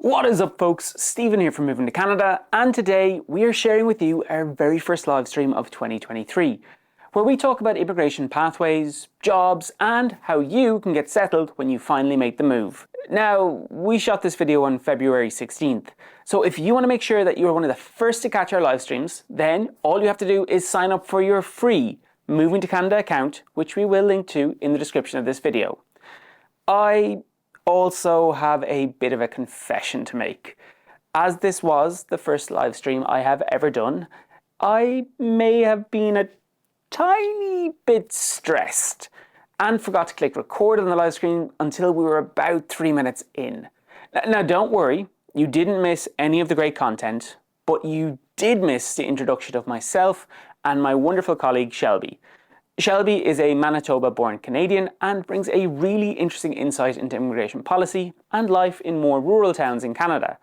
What is up, folks? Stephen here from Moving to Canada, and today we are sharing with you our very first live stream of 2023, where we talk about immigration pathways, jobs, and how you can get settled when you finally make the move. Now, we shot this video on February 16th, so if you want to make sure that you're one of the first to catch our live streams, then all you have to do is sign up for your free Moving to Canada account, which we will link to in the description of this video. I also have a bit of a confession to make. As this was the first live stream I have ever done, I may have been a tiny bit stressed and forgot to click record on the live stream until we were about 3 minutes in. Now don't worry, you didn't miss any of the great content, but you did miss the introduction of myself and my wonderful colleague Shelby. Shelby is a Manitoba-born Canadian and brings a really interesting insight into immigration policy and life in more rural towns in Canada,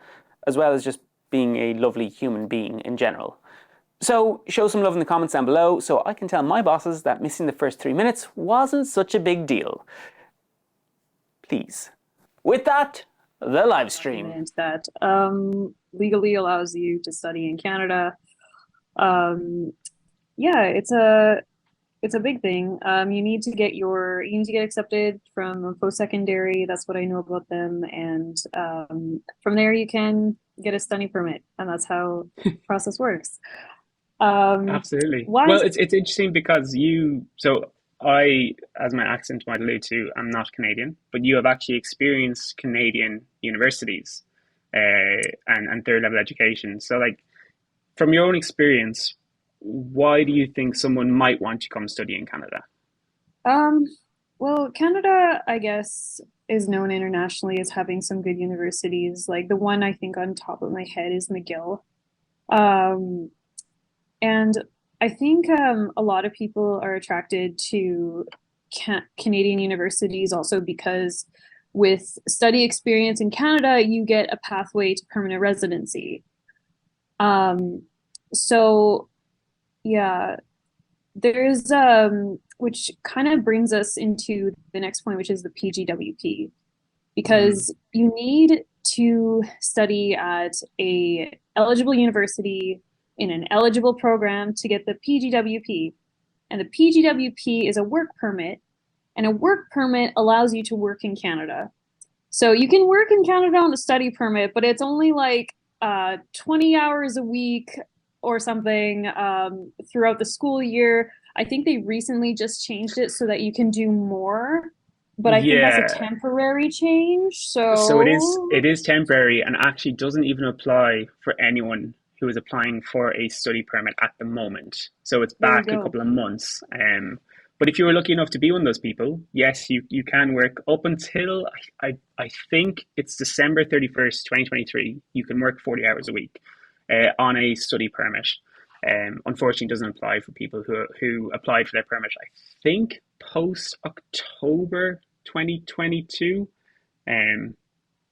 as well as just being a lovely human being in general. So show some love in the comments down below so I can tell my bosses that missing the first 3 minutes wasn't such a big deal. Please. With that, the live stream. That legally allows you to study in Canada. Yeah, it's a big thing. You need to get accepted from post-secondary. That's what I know about them. And from there you can get a study permit, and that's how the process works. Absolutely. Well, it's interesting because I, as my accent might allude to, I'm not Canadian, but you have actually experienced Canadian universities and third level education. So like, from your own experience, why do you think someone might want to come study in Canada? Well, Canada, I guess, is known internationally as having some good universities. Like the one I think on top of my head is McGill. And I think a lot of people are attracted to Canadian universities also because with study experience in Canada, you get a pathway to permanent residency. So yeah, there's which kind of brings us into the next point, which is the PGWP, because you need to study at a eligible university in an eligible program to get the PGWP. And the PGWP is a work permit, and a work permit allows you to work in Canada. So you can work in Canada on a study permit, but it's only like 20 hours a week or something throughout the school year. I think they recently just changed it so that you can do more, but I think that's a temporary change. So it is temporary and actually doesn't even apply for anyone who is applying for a study permit at the moment. So it's back a couple of months. But if you were lucky enough to be one of those people, yes, you can work up until I think it's December 31st, 2023. You can work 40 hours a week on a study permit. Unfortunately, it doesn't apply for people who applied for their permit, I think, post October 2022.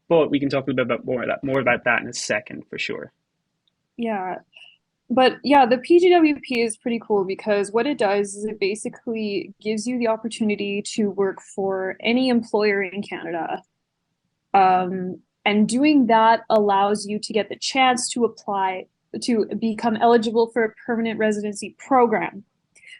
But we can talk a little bit more about that in a second for sure. Yeah. But yeah, the PGWP is pretty cool because what it does is it basically gives you the opportunity to work for any employer in Canada. And doing that allows you to get the chance to apply to become eligible for a permanent residency program.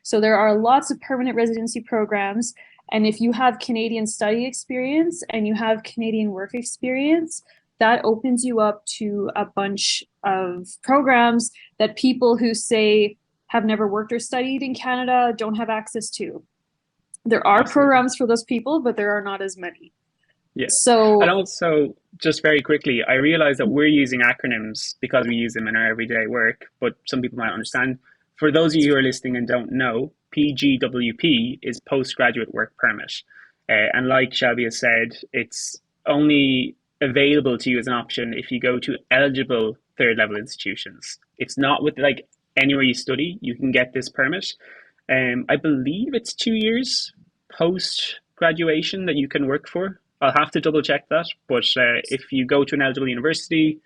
So there are lots of permanent residency programs. And if you have Canadian study experience and you have Canadian work experience, that opens you up to a bunch of programs that people who say have never worked or studied in Canada don't have access to. There are programs for those people, but there are not as many. Yeah. So, and also, just very quickly, I realize that we're using acronyms because we use them in our everyday work, but some people might understand. For those of you who are listening and don't know, PGWP is Postgraduate Work Permit. And like Shelby has said, it's only available to you as an option if you go to eligible third level institutions. It's not with like anywhere you study, you can get this permit. I believe it's 2 years post graduation that you can work for. I'll have to double check that, but if you go to an eligible university,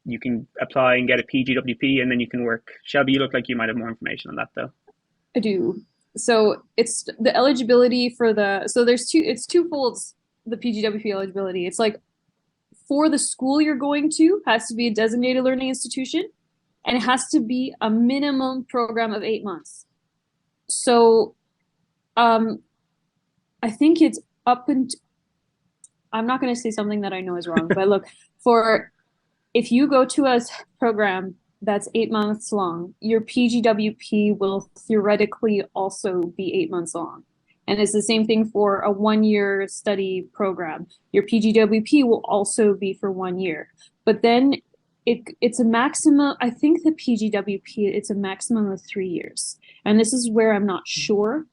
you can apply and get a PGWP and then you can work. Shelby, you look like you might have more information on that though. I do. So it's the eligibility for it's twofolds, the PGWP eligibility. It's like for the school you're going to has to be a designated learning institution, and it has to be a minimum program of 8 months. So I think it's up and I'm not going to say something that I know is wrong, but look, if you go to a program that's 8 months long, your PGWP will theoretically also be 8 months long. And it's the same thing for a 1-year study program. Your PGWP will also be for 1 year. But then it's a maximum, I think the PGWP, it's a maximum of 3 years. And this is where I'm not sure.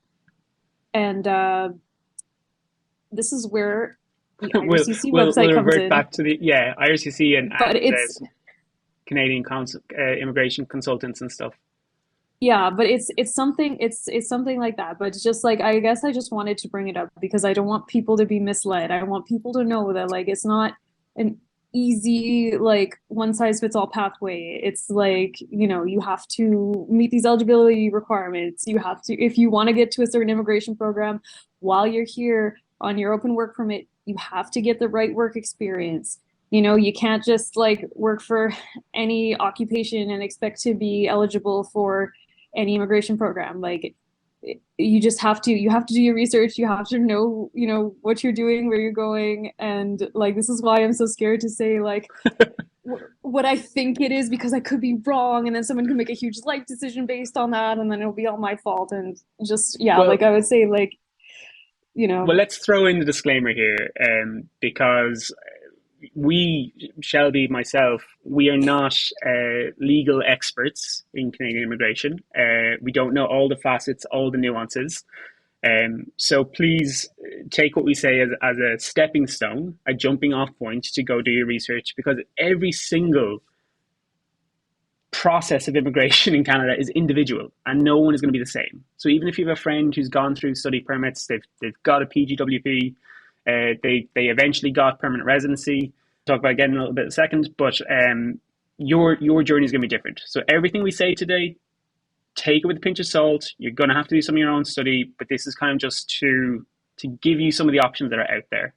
And this is where the IRCC website comes in. Back to the IRCC and it's Canadian immigration consultants and stuff. Yeah, but it's something like that. But it's just like, I guess I just wanted to bring it up because I don't want people to be misled. I want people to know that like it's not an easy like one size fits all pathway. It's like, you have to meet these eligibility requirements. You have to, if you want to get to a certain immigration program while you're here on your open work permit, you have to get the right work experience. You can't just like work for any occupation and expect to be eligible for any immigration program. Like you have to do your research. You have to know, what you're doing, where you're going. And like, this is why I'm so scared to say like what I think it is, because I could be wrong. And then someone can make a huge life decision based on that. And then it'll be all my fault. And just, like I would say like, Well, let's throw in the disclaimer here, because we, Shelby, myself, we are not legal experts in Canadian immigration. We don't know all the facets, all the nuances. So please take what we say as a stepping stone, a jumping off point to go do your research, because every single process of immigration in Canada is individual and no one is going to be the same. So even if you have a friend who's gone through study permits, they've got a PGWP, they eventually got permanent residency. Talk about again in a little bit in a second, but your journey is going to be different. So everything we say today, take it with a pinch of salt. You're going to have to do some of your own study, but this is kind of just to give you some of the options that are out there.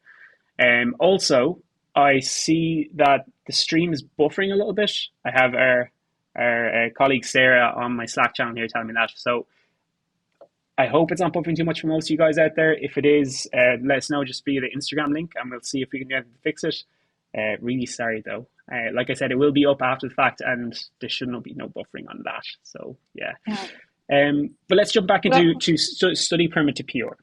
Also, I see that the stream is buffering a little bit. I have our colleague Sarah on my Slack channel here telling me that. So I hope it's not buffering too much for most of you guys out there. If it is, let us know just via the Instagram link and we'll see if we can do anything to fix it. Really sorry though. Like I said, it will be up after the fact and there should not be no buffering on that. So yeah. But let's jump back into study permit to PR.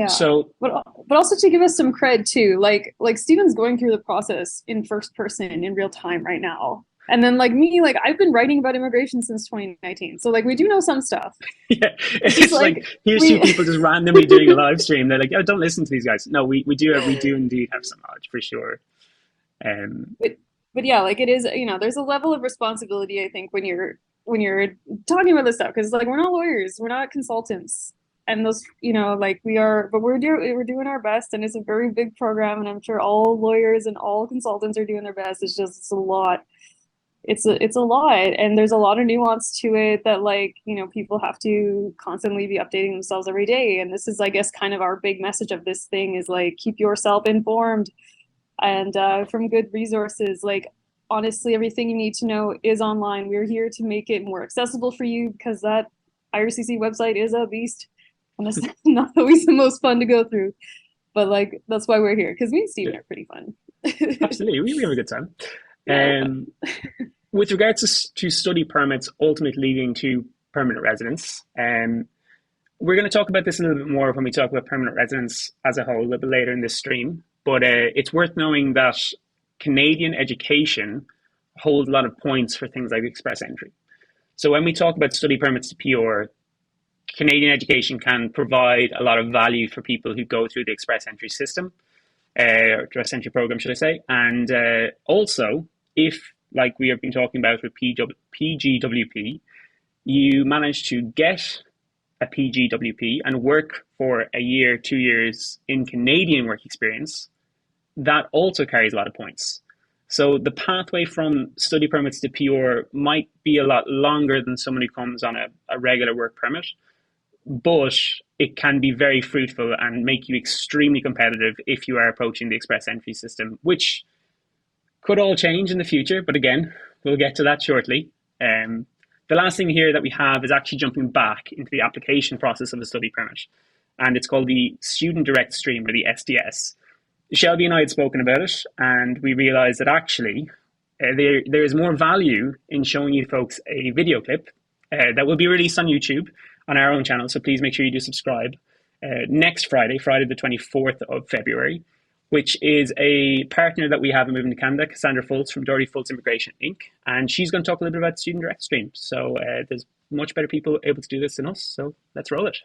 So, but also to give us some cred too, like Stephen's going through the process in first person in real time right now. And then like me, like I've been writing about immigration since 2019. So like we do know some stuff. Yeah. It's like here's two people just randomly doing a live stream. They're like, oh, don't listen to these guys. No, we do indeed have some knowledge for sure. But yeah, like it is, there's a level of responsibility, I think, when you're talking about this stuff, because like we're not lawyers, we're not consultants. And those, like we are, but we're doing our best, and it's a very big program, and I'm sure all lawyers and all consultants are doing their best. It's a lot. It's a lot, and there's a lot of nuance to it that like, people have to constantly be updating themselves every day. And this is, I guess, kind of our big message of this thing is like, keep yourself informed and from good resources. Like, honestly, everything you need to know is online. We're here to make it more accessible for you, because that IRCC website is a beast. And it's not always the most fun to go through, but like, that's why we're here. Because me and Stephen are pretty fun. Absolutely. We have a good time. With regards to study permits ultimately leading to permanent residence, we're going to talk about this a little bit more when we talk about permanent residence as a whole a little bit later in this stream. But it's worth knowing that Canadian education holds a lot of points for things like express entry. So when we talk about study permits to PR, Canadian education can provide a lot of value for people who go through the express entry system, or express entry program, should I say. And also, if, like we have been talking about with PGWP, you manage to get a PGWP and work for a year, 2 years in Canadian work experience, that also carries a lot of points. So the pathway from study permits to PR might be a lot longer than someone who comes on a regular work permit. but it can be very fruitful and make you extremely competitive if you are approaching the express entry system, which could all change in the future. But again, we'll get to that shortly. The last thing here that we have is actually jumping back into the application process of a study permit. And it's called the Student Direct Stream, or the SDS. Shelby and I had spoken about it, and we realized that actually there is more value in showing you folks a video clip that will be released on YouTube on our own channel. So please make sure you do subscribe next Friday, Friday the 24th of February, which is a partner that we have in Moving to Canada, Cassandra Fultz from Doherty Fultz Immigration Inc. And she's going to talk a little bit about Student Direct Stream. So there's much better people able to do this than us. So let's roll it.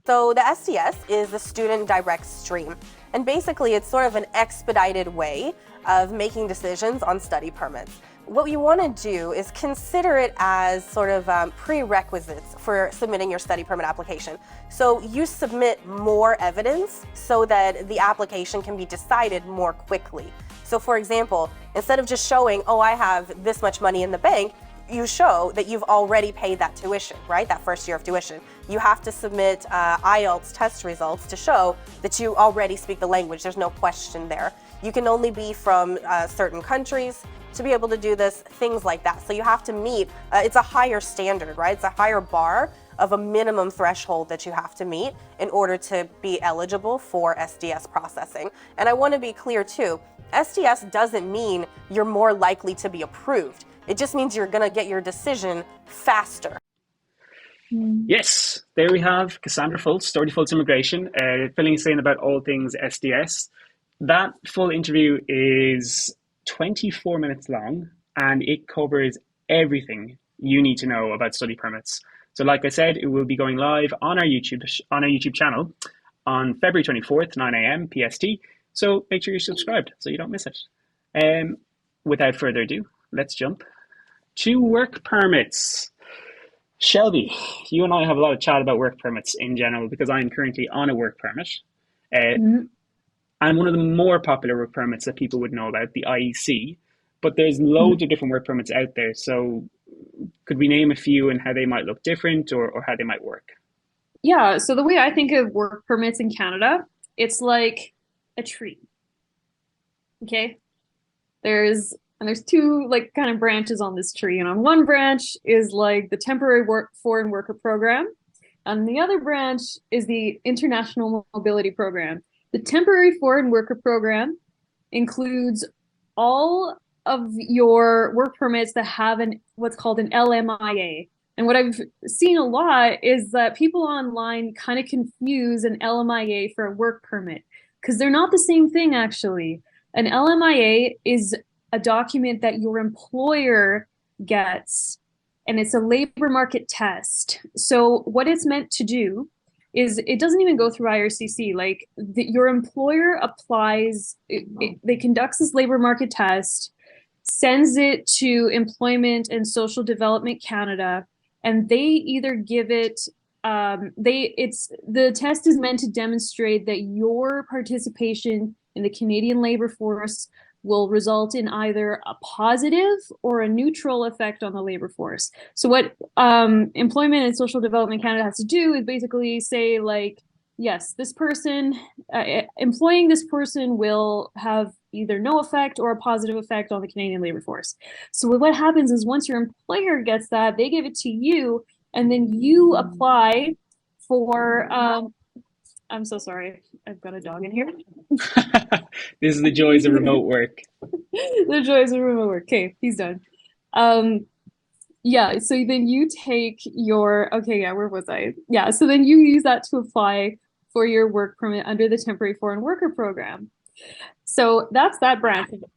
So the SDS is the Student Direct Stream. And basically it's sort of an expedited way of making decisions on study permits. What you want to do is consider it as sort of prerequisites for submitting your study permit application. So you submit more evidence so that the application can be decided more quickly. So for example, instead of just showing, oh, I have this much money in the bank, you show that you've already paid that tuition, right? That first year of tuition. You have to submit IELTS test results to show that you already speak the language. There's no question there. You can only be from certain countries to be able to do this, things like that. So you have to meet, it's a higher standard, right? It's a higher bar of a minimum threshold that you have to meet in order to be eligible for SDS processing. And I want to be clear too, SDS doesn't mean you're more likely to be approved. It just means you're going to get your decision faster. Yes, there we have Cassandra Fultz, Doherty Fultz Immigration, filling us in about all things SDS. That full interview is 24 minutes long, and it covers everything you need to know about study permits. So like I said, it will be going live on our YouTube channel on February 24th, 9 a.m. PST. So make sure you're subscribed so you don't miss it. Without further ado, let's jump to work permits. Shelby, you and I have a lot of chat about work permits in general because I'm currently on a work permit. And one of the more popular work permits that people would know about, the IEC, but there's loads of different work permits out there. So could we name a few and how they might look different or how they might work? Yeah, so the way I think of work permits in Canada, it's like a tree. Okay? There's two like kind of branches on this tree, and on one branch is like the temporary foreign worker program, and the other branch is the international mobility program. The temporary foreign worker program includes all of your work permits that have what's called an LMIA. And what I've seen a lot is that people online kind of confuse an LMIA for a work permit because they're not the same thing actually. An LMIA is a document that your employer gets, and it's a labor market test. So what it's meant to do is it doesn't even go through IRCC. Like your employer applies, they conducts this labor market test, sends it to Employment and Social Development Canada, and they either give it, the test is meant to demonstrate that your participation in the Canadian labor force will result in either a positive or a neutral effect on the labor force. So what Employment and Social Development Canada has to do is basically say like, yes, this person, employing this person will have either no effect or a positive effect on the Canadian labor force. So what happens is once your employer gets that, they give it to you, and then you apply for, I'm so sorry, I've got a dog in here. This is the joys of remote work. The joys of remote work. Okay, he's done. Yeah, so then you take your, okay, yeah, where was I? Yeah, so then you use that to apply for your work permit under the temporary foreign worker program. So that's that branch of it.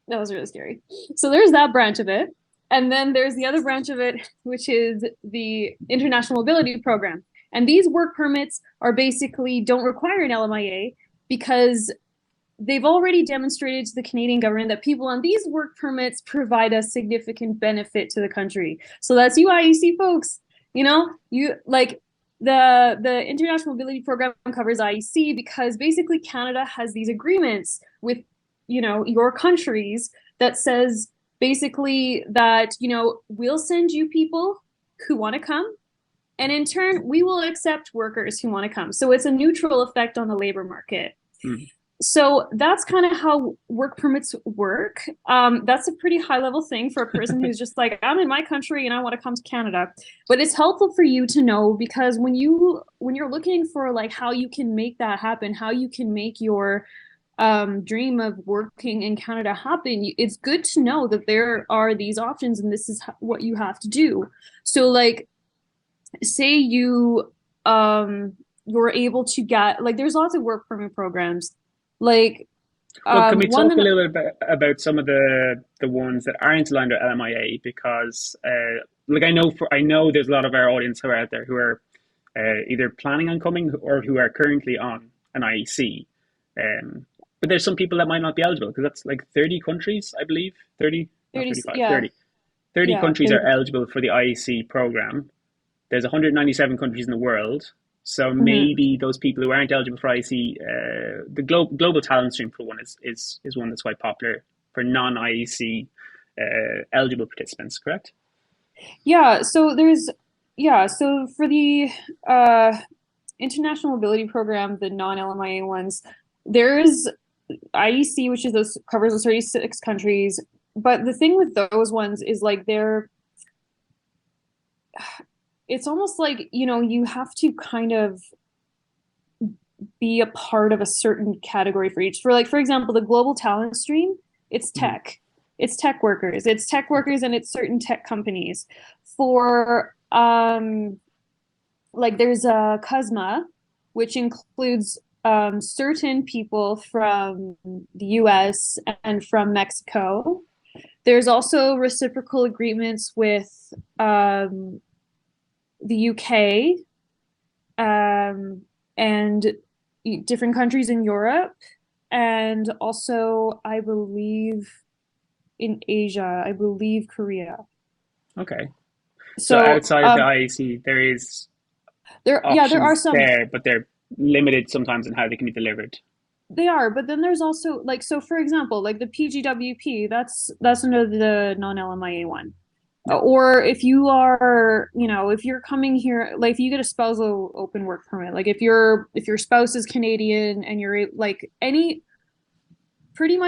That was really scary. So there's that branch of it. And then there's the other branch of it, which is the international mobility program. And these work permits are basically don't require an LMIA because they've already demonstrated to the Canadian government that people on these work permits provide a significant benefit to the country. So that's you IEC folks, you know, you like the international mobility program covers IEC because basically Canada has these agreements with, you know, your countries that says basically that, you know, we'll send you people who want to come And in turn, we will accept workers who want to come. So it's a neutral effect on the labor market. Mm. So that's kind of how work permits work. That's a pretty high level thing for a person who's just like, I'm in my country and I want to come to Canada. But it's helpful for you to know, because when you're looking for like how you can make that happen, how you can make your dream of working in Canada happen, it's good to know that there are these options and this is what you have to do. So like, say you're able to get, like, there's lots of work permit programs. Like, well, can we talk a little bit about some of the ones that aren't aligned with LMIA? Because like I know there's a lot of our audience who are out there who are either planning on coming or who are currently on an IEC. But there's some people that might not be eligible, because that's like 30 countries, I believe. 30, 35, yeah. 30 countries are eligible for the IEC program. There's 197 countries in the world. So maybe those people who aren't eligible for IEC, the global talent stream for one is one that's quite popular for non-IEC eligible participants, correct? Yeah, so so for the International Mobility Program, the non-LMIA ones, there's IEC, which covers those 36 countries. But the thing with those ones is like it's almost like, you have to kind of be a part of a certain category for each. For example, the global talent stream, it's tech. It's tech workers. It's tech workers and it's certain tech companies. For like there's a CUSMA, which includes certain people from the US and from Mexico. There's also reciprocal agreements with the UK and different countries in Europe, and also I believe in Asia, I believe Korea. Okay. So outside of the IEC, there is there are some there, but they're limited sometimes in how they can be delivered. They are, but then there's also like, so for example, like the PGWP, that's under the non-LMIA one. Or if you are, if you're coming here, like if you get a spousal open work permit, like if your spouse is Canadian and you're like I'm pretty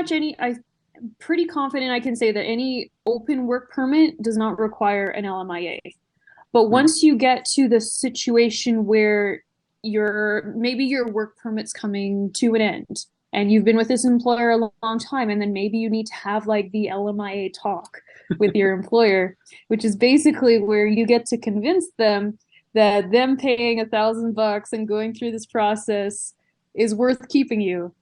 confident I can say that any open work permit does not require an LMIA. But once you get to the situation where maybe your work permit's coming to an end and you've been with this employer a long time, and then maybe you need to have like the LMIA talk with your employer, which is basically where you get to convince them that them paying $1,000 and going through this process is worth keeping you.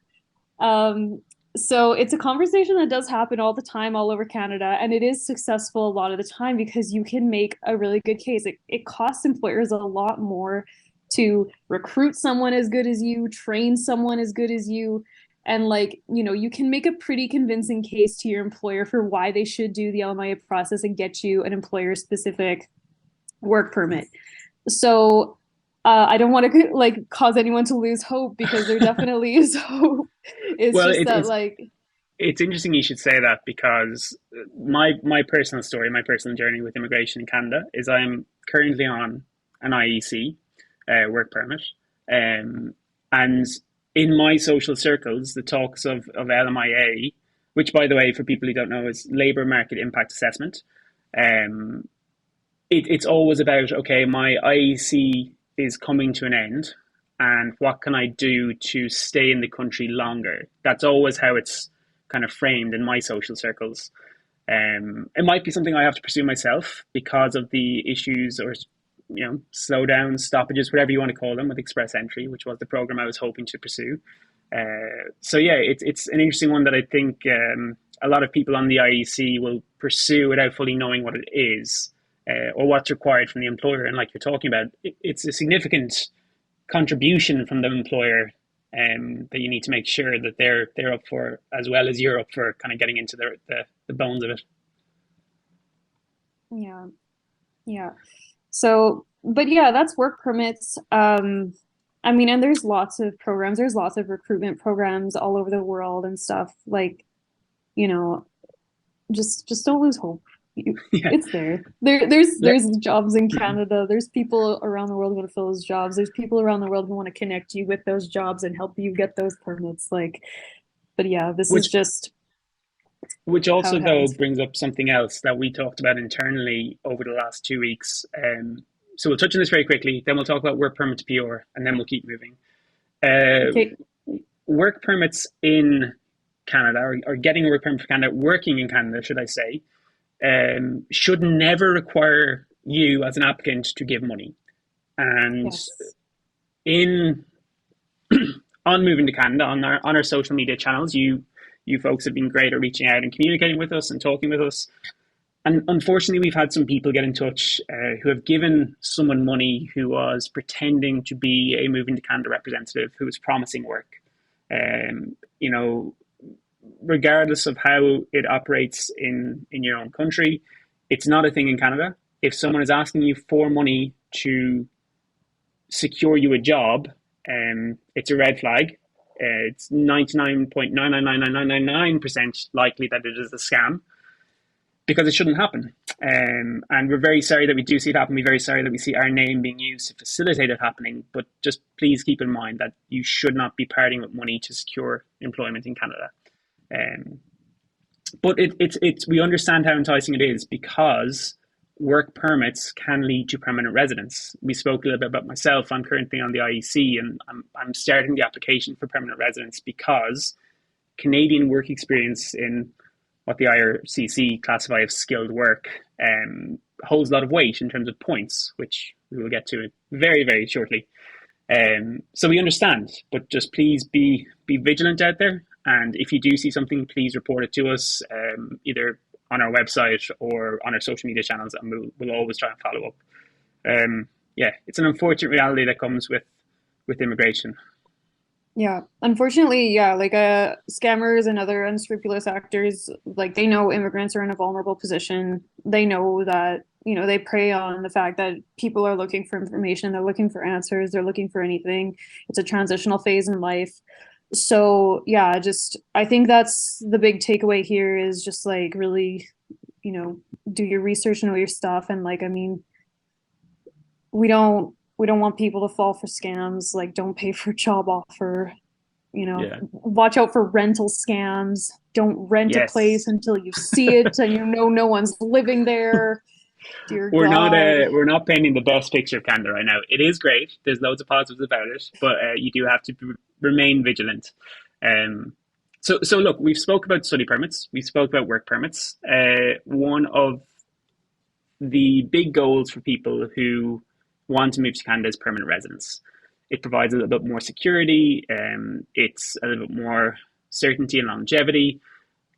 So it's a conversation that does happen all the time all over Canada, and it is successful a lot of the time because you can make a really good case. It costs employers a lot more to recruit someone as good as you, train someone as good as you, and like, you can make a pretty convincing case to your employer for why they should do the LMIA process and get you an employer-specific work permit. So I don't want to like cause anyone to lose hope, because there definitely is hope. It's interesting you should say that, because my personal story, my personal journey with immigration in Canada is I'm currently on an IEC work permit, and in my social circles, the talks of LMIA, which by the way, for people who don't know, is Labour Market Impact Assessment. It's always about, okay, my IEC is coming to an end, and what can I do to stay in the country longer? That's always how it's kind of framed in my social circles. It might be something I have to pursue myself because of the issues or slowdowns, stoppages, whatever you want to call them, with Express Entry, which was the program I was hoping to pursue. So yeah, it's an interesting one that I think a lot of people on the IEC will pursue without fully knowing what it is or what's required from the employer. And like you're talking about, it's a significant contribution from the employer that you need to make sure that they're up for, as well as you're up for, kind of getting into the bones of it. Yeah. So, but yeah, that's work permits. And there's lots of programs. There's lots of recruitment programs all over the world and stuff. Like, just don't lose hope. It's there. There's jobs in Canada. There's people around the world who want to fill those jobs. There's people around the world who want to connect you with those jobs and help you get those permits. Like, but yeah, this is just which also how it though happens. brings up something else that we talked about internally over the last 2 weeks. So we'll touch on this very quickly. Then we'll talk about work permit to PR, and then we'll keep moving. Okay. Work permits in Canada, or getting a work permit for Canada, working in Canada, should I say, should never require you as an applicant to give money. And Yes. in on Moving to Canada, on our social media channels, you folks have been great at reaching out and communicating with us and talking with us. And unfortunately, we've had some people get in touch who have given someone money who was pretending to be a Moving to Canada representative who was promising work. You know, regardless of how it operates in your own country, it's not a thing in Canada. If someone is asking you for money to secure you a job, it's a red flag. It's 99.9999999% likely that it is a scam, because it shouldn't happen. And we're very sorry that we do see it happen. We're very sorry that we see our name being used to facilitate it happening. But just please keep in mind that you should not be parting with money to secure employment in Canada. But it's we understand how enticing it is, because work permits can lead to permanent residence. We spoke a little bit about myself. I'm currently on the IEC, and I'm starting the application for permanent residence because Canadian work experience in what the IRCC classify as skilled work holds a lot of weight in terms of points, which we will get to very, very shortly. So we understand, but just please be vigilant out there. And if you do see something, please report it to us, either on our website or on our social media channels, and we'll always try and follow up. Yeah, it's an unfortunate reality that comes with immigration. Yeah, unfortunately, yeah, like scammers and other unscrupulous actors, like they know immigrants are in a vulnerable position. They know that, you know, they prey on the fact that people are looking for information, they're looking for answers, they're looking for anything. It's a transitional phase in life. So yeah, just I think that's the big takeaway here is just like really, you know, do your research, know your stuff, and like I mean, we don't want people to fall for scams. Like, don't pay for a job offer. You know, watch out for rental scams. Don't rent a place until you see it and you know no one's living there. Dear we're God. we're not painting the best picture of Canada right now. It is great. There's loads of positives about it, but you do have to remain vigilant. So look, we've spoke about study permits. We spoke about work permits. One of the big goals for people who want to move to Canada is permanent residence. It provides a little bit more security. It's a little bit more certainty and longevity.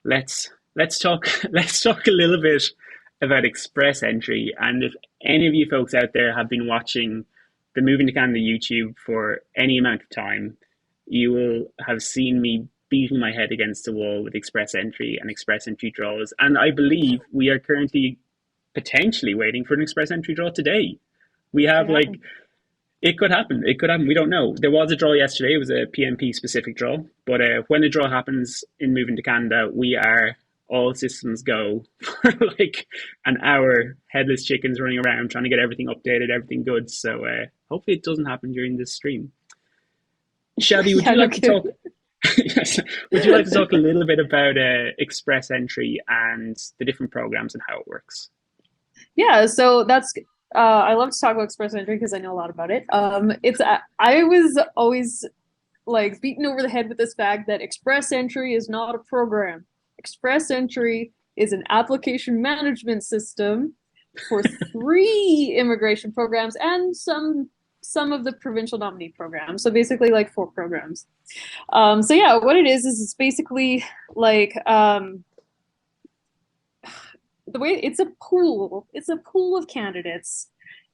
Let's talk a little bit about express entry. And if any of you folks out there have been watching the Moving to Canada YouTube for any amount of time, you will have seen me beating my head against the wall with express entry and express entry draws. And I believe we are currently potentially waiting for an express entry draw today. We have it could happen. It could happen. We don't know. There was a draw yesterday. It was a PMP specific draw. But when the draw happens in Moving to Canada, we are all systems go for like an hour, headless chickens running around trying to get everything updated, everything good. So hopefully it doesn't happen during this stream. Shelby, would you like to talk? Yes. Would you like to talk a little bit about express entry and the different programs and how it works? Yeah, so that's I love to talk about express entry because I know a lot about it. I was always like beaten over the head with this fact that express entry is not a program. Express entry is an application management system for 3 immigration programs and some of the provincial nominee programs. So basically like 4 programs. So yeah, what it is it's basically like the way it's a pool of candidates.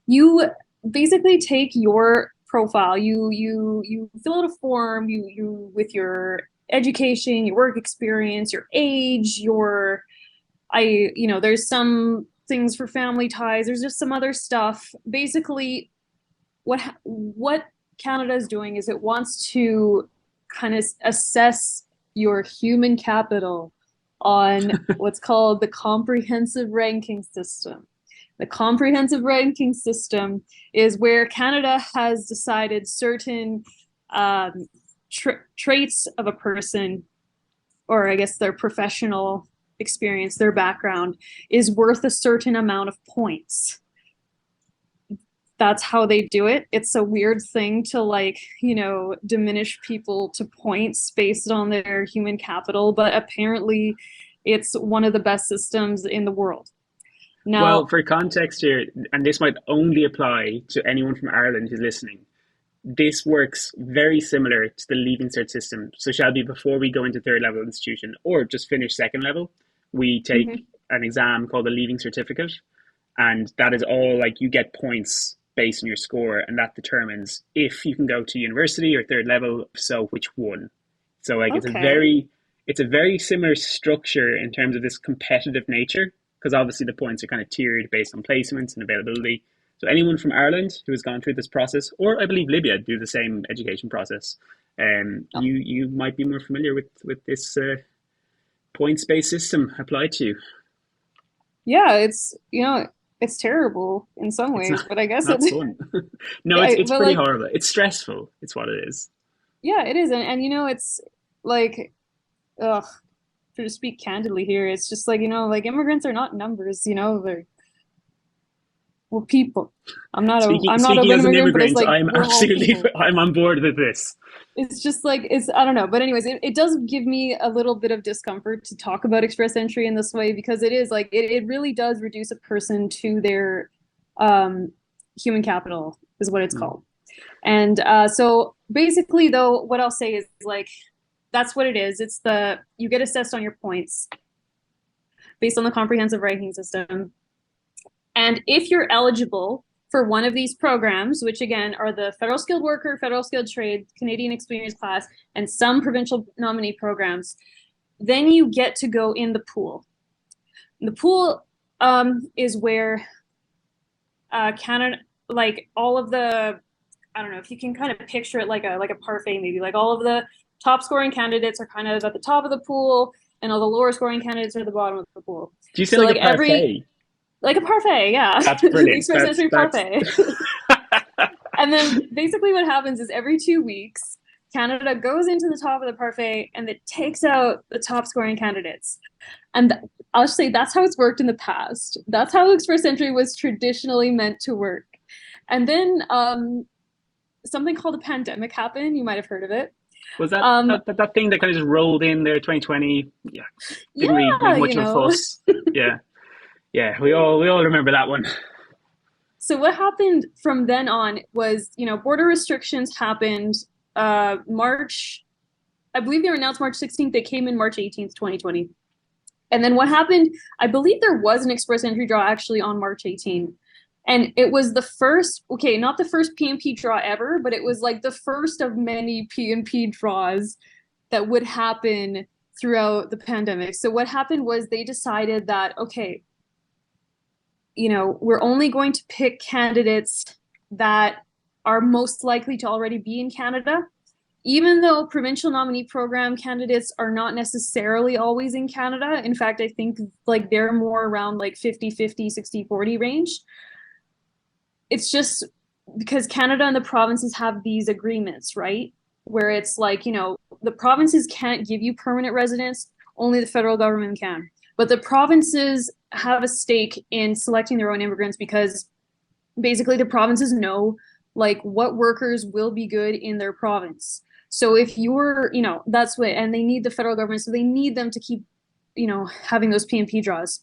You basically take your profile, you fill out a form, you with your education, your work experience, your age, there's some things for family ties, there's just some other stuff. Basically what Canada is doing is it wants to kind of assess your human capital on what's called the comprehensive ranking system. The comprehensive ranking system is where Canada has decided certain traits of a person, or I guess their professional experience, their background, is worth a certain amount of points. That's how they do it. It's a weird thing to, like, you know, diminish people to points based on their human capital, but apparently it's one of the best systems in the world. Now, well, for context here, and this might only apply to anyone from Ireland who's listening, this works very similar to the Leaving Cert system. So Shelby, before we go into third level institution or just finish second level, we take an exam called the Leaving Certificate. And that is all, like, you get points based on your score, and that determines if you can go to university or third level, so which one. So, like, it's a very similar structure in terms of this competitive nature, because obviously the points are kind of tiered based on placements and availability. So anyone from Ireland who has gone through this process, or I believe Libya do the same education process, you might be more familiar with this points-based system applied to you. Yeah, it's, you know, it's terrible in some ways, but I guess it's fun. No, yeah, it's pretty, like, horrible. It's stressful. It's what it is. Yeah, it is. And you know, it's like, to speak candidly here, it's just like, you know, like, immigrants are not numbers, you know, we're people. I'm not an immigrant, but it's like, I'm on board with this. It's just like, I don't know. But anyways, it does give me a little bit of discomfort to talk about express entry in this way, because it is like, it really does reduce a person to their human capital is what it's called. And so basically, though, what I'll say is, like, that's what it is. It's you get assessed on your points based on the comprehensive ranking system. And if you're eligible for one of these programs, which again are the Federal Skilled Worker, Federal Skilled Trade, Canadian Experience Class, and some provincial nominee programs, then you get to go in the pool. The pool is where Canada, like, all of the, I don't know if you can kind of picture it like a parfait, maybe, like, all of the top scoring candidates are kind of at the top of the pool, and all the lower scoring candidates are at the bottom of the pool. Do you say, so, like, a parfait? Like a parfait, yeah. That's brilliant. Express entry parfait. And then basically what happens is every 2 weeks, Canada goes into the top of the parfait and it takes out the top scoring candidates. And I'll just say that's how it's worked in the past. That's how express entry was traditionally meant to work. And then something called a pandemic happened. You might have heard of it. Was that that thing that kind of just rolled in there, 2020? Yeah. Didn't really make much of a fuss. Yeah. Yeah, we all remember that one. So what happened from then on was, you know, border restrictions happened March, I believe they were announced March 16th. They came in March 18th, 2020. And then what happened, I believe there was an express entry draw actually on March 18th. And it was the first, okay, not the first PNP draw ever, but it was like the first of many PNP draws that would happen throughout the pandemic. So what happened was they decided that, okay, you know, we're only going to pick candidates that are most likely to already be in Canada, even though provincial nominee program candidates are not necessarily always in Canada. In fact, I think like they're more around like 50-50, 60-40 range. It's just because Canada and the provinces have these agreements, right? Where it's like, you know, the provinces can't give you permanent residence, only the federal government can. But the provinces have a stake in selecting their own immigrants because basically the provinces know like what workers will be good in their province. So if you're, you know, that's what, and they need the federal government, so they need them to keep, you know, having those PNP draws.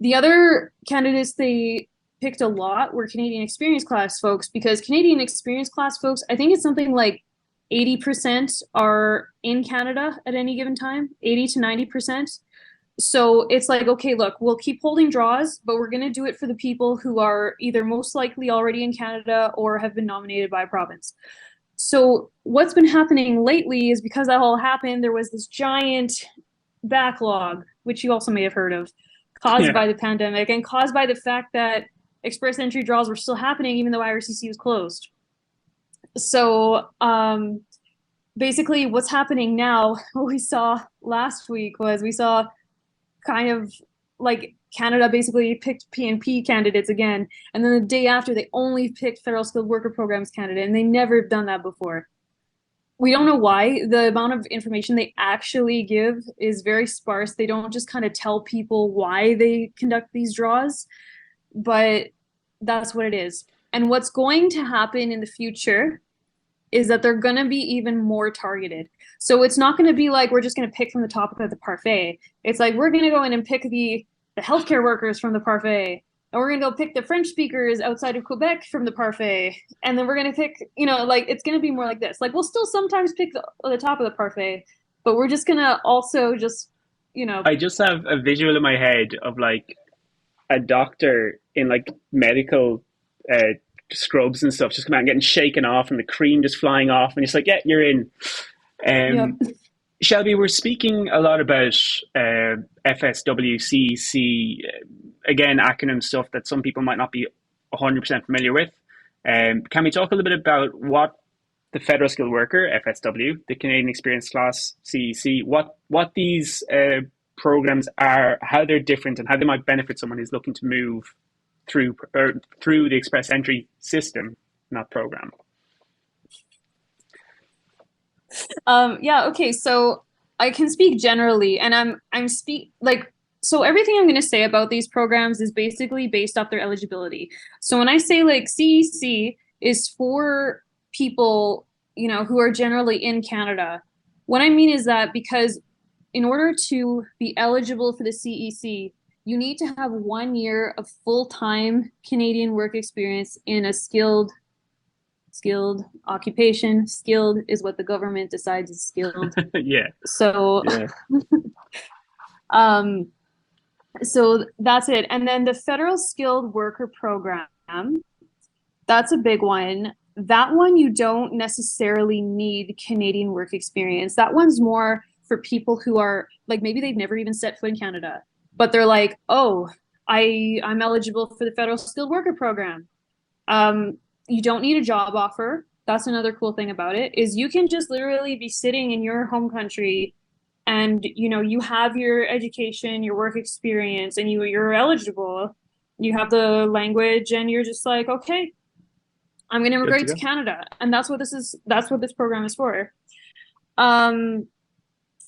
The other candidates they picked a lot were Canadian Experience Class folks, because Canadian Experience Class folks, I think it's something like 80% are in Canada at any given time, 80 to 90%. So it's like, okay, look, we'll keep holding draws, but we're going to do it for the people who are either most likely already in Canada or have been nominated by a province. So what's been happening lately is because that all happened, there was this giant backlog, which you also may have heard of, caused by the pandemic and caused by the fact that express entry draws were still happening even though IRCC was closed. So basically what's happening now, what we saw last week was we saw kind of like Canada basically picked PNP candidates again, and then the day after they only picked federal skilled worker programs candidate, and they never have done that before. We don't know why. The amount of information they actually give is very sparse. They don't just kind of tell people why they conduct these draws, but that's what it is. And what's going to happen in the future is that they're going to be even more targeted. So it's not going to be like we're just going to pick from the top of the parfait. It's like we're going to go in and pick the healthcare workers from the parfait, and we're going to go pick the French speakers outside of Quebec from the parfait, and then we're going to pick, like it's going to be more like this. Like we'll still sometimes pick the top of the parfait, but we're just going to also just, I just have a visual in my head of like a doctor in like medical scrubs and stuff just come out and getting shaken off and the cream just flying off and it's like, yeah, you're in. Yep. Shelby, we're speaking a lot about FSW, CEC, again, acronym stuff that some people might not be 100% familiar with. Can we talk a little bit about what the Federal Skilled Worker, FSW, the Canadian Experience Class, CEC, what these programs are, how they're different, and how they might benefit someone who's looking to move through the express entry system, not program? Yeah, okay, so I can speak generally, and so everything I'm going to say about these programs is basically based off their eligibility. So when I say like CEC is for people, who are generally in Canada, what I mean is that because in order to be eligible for the CEC, you need to have 1 year of full-time Canadian work experience in a skilled occupation. Skilled is what the government decides is skilled. Yeah. So, yeah. So that's it. And then the Federal Skilled Worker Program, that's a big one. That one you don't necessarily need Canadian work experience. That one's more for people who are like, maybe they've never even set foot in Canada, but they're like, oh, I'm eligible for the Federal Skilled Worker Program. You don't need a job offer. That's another cool thing about it, is you can just literally be sitting in your home country and, you have your education, your work experience, and you're eligible. You have the language and you're just like, okay, I'm going to immigrate to Canada. And that's what this program is for. Then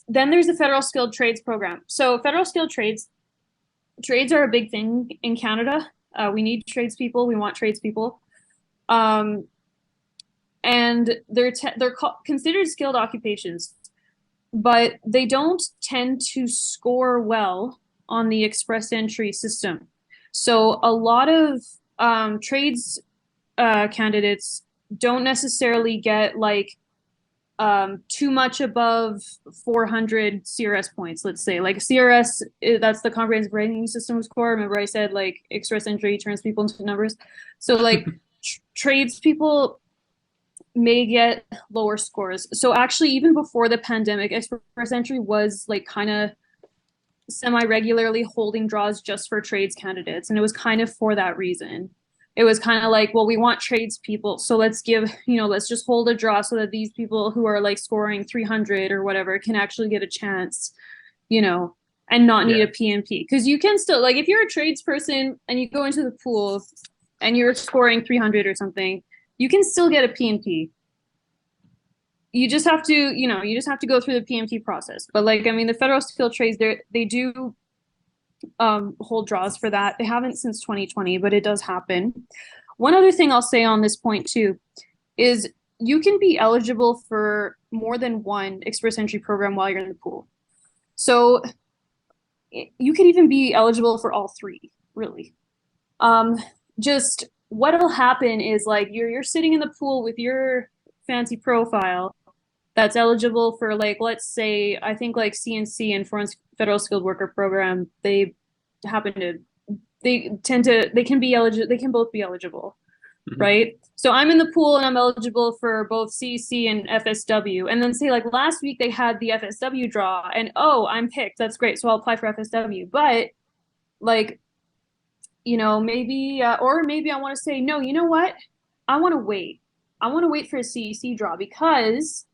there's the Federal Skilled Trades Program. So Federal Skilled Trades are a big thing in Canada. We need tradespeople. We want tradespeople. And they're considered skilled occupations, but they don't tend to score well on the express entry system. So a lot of trades candidates don't necessarily get like too much above 400 CRS points, let's say. Like CRS, that's the comprehensive rating system score. Remember I said like express entry turns people into numbers. So like tradespeople may get lower scores. So actually, even before the pandemic, express entry was like kind of semi-regularly holding draws just for trades candidates. And it was kind of for that reason. It was kind of like, well, we want tradespeople, so let's just hold a draw so that these people who are like scoring 300 or whatever can actually get a chance, and not need a PNP. Because you can still, like, if you're a tradesperson and you go into the pool and you're scoring 300 or something, you can still get a PNP. You just have to, go through the PNP process. But like, I mean, the Federal Skilled Trades, they do hold draws for that. They haven't since 2020, but it does happen. One other thing I'll say on this point too is you can be eligible for more than one express entry program while you're in the pool. So you could even be eligible for all three, really. Just what'll happen is like you're sitting in the pool with your fancy profile that's eligible for, like, let's say, I think like CNC and Foreign Federal Skilled Worker Program, they can be eligible. They can both be eligible, right? So I'm in the pool and I'm eligible for both CEC and FSW. And then say like last week they had the FSW draw and, oh, I'm picked. That's great. So I'll apply for FSW. But like, maybe, or maybe I want to say, no, you know what? I want to wait. I want to wait for a CEC draw because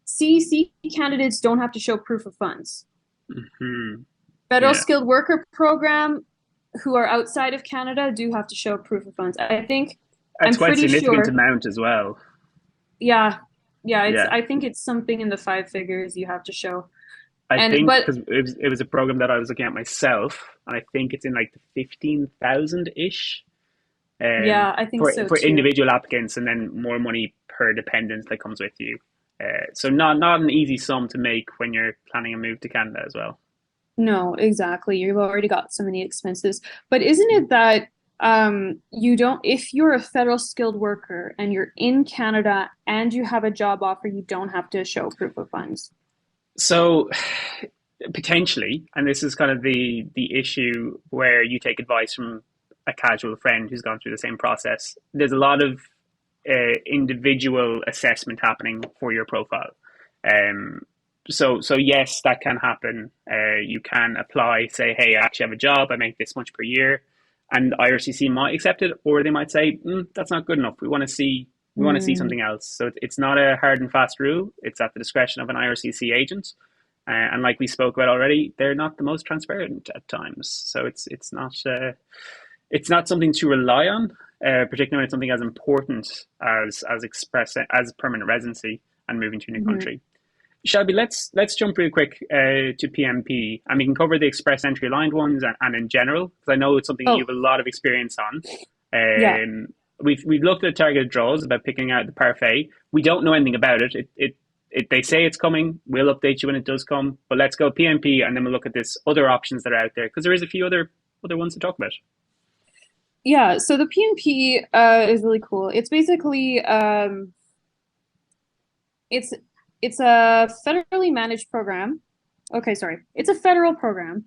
CEC candidates don't have to show proof of funds. Mm-hmm. Federal Yeah. skilled worker program who are outside of Canada do have to show proof of funds. I think It's I'm quite a pretty significant sure. amount as well. Yeah. It's Yeah. I think it's something in the 5 figures you have to show. I think But because it was a program that I was looking at myself, and I think it's in like the 15,000 ish yeah, I think so for too. individual applicants, and then more money per dependent that comes with you. So not an easy sum to make when you're planning a move to Canada as well. No, exactly. You've already got so many expenses. But isn't it that you don't, if you're a federal skilled worker and you're in Canada and you have a job offer, you don't have to show proof of funds? So potentially, and this is kind of the issue where you take advice from a casual friend who's gone through the same process. There's a lot of individual assessment happening for your profile. So yes, that can happen. You can apply, say, hey, I actually have a job, I make this much per year, and IRCC might accept it, or they might say, that's not good enough. We want to see something else. So it's not a hard and fast rule. It's at the discretion of an IRCC agent. And like we spoke about already, they're not the most transparent at times. So it's not something to rely on, particularly when it's something as important as permanent residency and moving to a new country. Shelby, let's jump really quick to PMP, and we can cover the express entry aligned ones and in general, because I know it's something you have a lot of experience on. Yeah. We've looked at targeted draws about picking out the parfait. We don't know anything about it. They say it's coming. We'll update you when it does come. But let's go PMP, and then we'll look at this other options that are out there, because there is a few other ones to talk about. Yeah, so the PMP is really cool. It's basically it's a federally managed program. Okay, sorry. It's a federal program,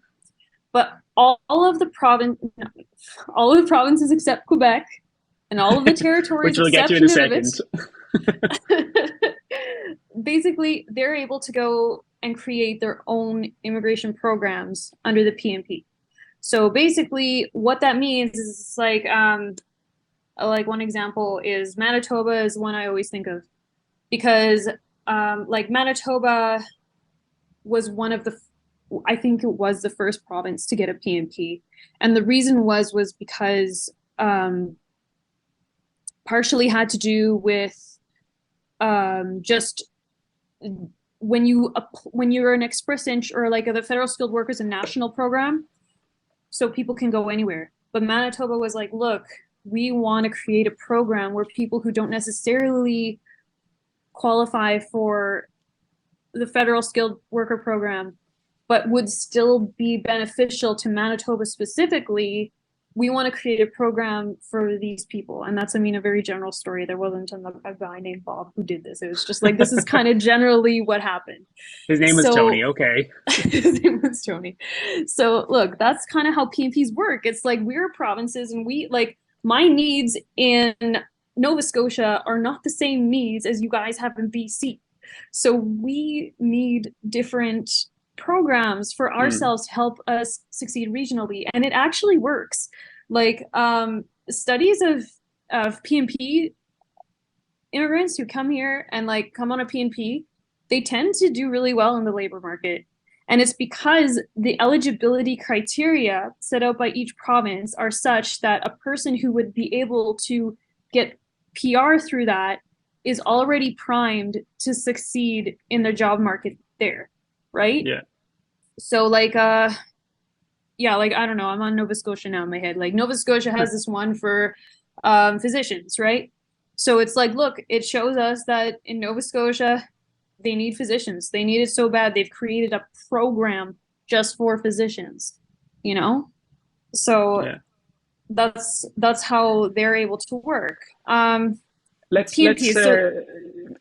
but all of the provinces except Quebec and all of the territories which we'll get to in a second. Basically, they're able to go and create their own immigration programs under the PMP. So basically, what that means is like one example is Manitoba is one I always think of, because like Manitoba was one of I think it was the first province to get a PMP, and the reason was because partially had to do with just when you're an express entry or like the federal skilled workers a national program, so people can go anywhere. But Manitoba was like, look, we want to create a program where people who don't necessarily qualify for the federal skilled worker program, but would still be beneficial to Manitoba specifically, we want to create a program for these people. And that's, a very general story. There wasn't a guy named Bob who did this. It was just like, this is kind of generally what happened. His name was Tony, okay. His name was Tony. So look, that's kind of how PMPs work. It's like we're provinces, and my needs in Nova Scotia are not the same needs as you guys have in BC. So we need different programs for ourselves to help us succeed regionally, and it actually works. Like studies of PMP immigrants who come here and come on a PMP, they tend to do really well in the labor market. And it's because the eligibility criteria set out by each province are such that a person who would be able to get PR through that is already primed to succeed in the job market there, right? Yeah. So I don't know, I'm on Nova Scotia now in my head. Like Nova Scotia has this one for physicians, right? So it's like, look, it shows us that in Nova Scotia, they need physicians. They need it so bad they've created a program just for physicians, So that's how they're able to work. Let's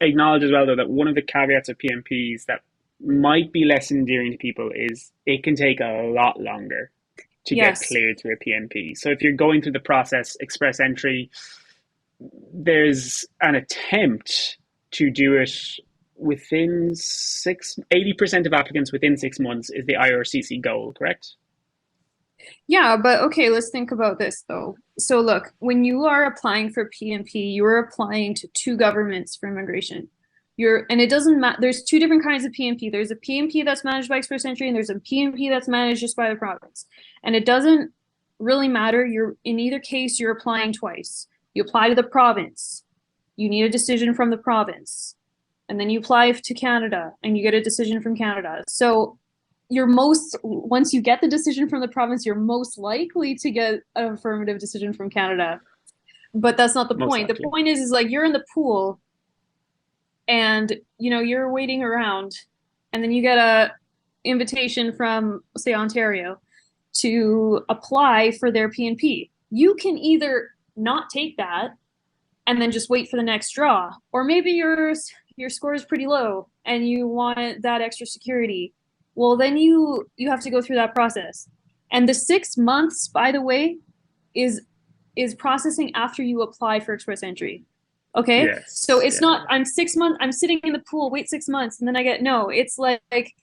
acknowledge as well, though, that one of the caveats of PMPs that might be less endearing to people is it can take a lot longer to get cleared through a PMP. So if you're going through the process, express entry, there's an attempt to do it within 80% of applicants within 6 months is the IRCC goal, correct? Yeah, but okay, let's think about this though. So look, when you are applying for PMP, you are applying to two governments for immigration. And it doesn't matter. There's two different kinds of PNP. There's a PNP that's managed by Express Entry, and there's a PNP that's managed just by the province. And it doesn't really matter. In either case, you're applying twice. You apply to the province. You need a decision from the province. And then you apply to Canada, and you get a decision from Canada. So once you get the decision from the province, you're most likely to get an affirmative decision from Canada. But that's not the point. The point is like you're in the pool, and you're waiting around, and then you get a invitation from, say, Ontario to apply for their PNP. You can either not take that and then just wait for the next draw, or maybe your score is pretty low and you want that extra security. Well, then you have to go through that process. And the 6 months, by the way, is processing after you apply for Express Entry. Okay? Yes, so it's not, I'm 6 months, I'm sitting in the pool, wait 6 months, and then it's like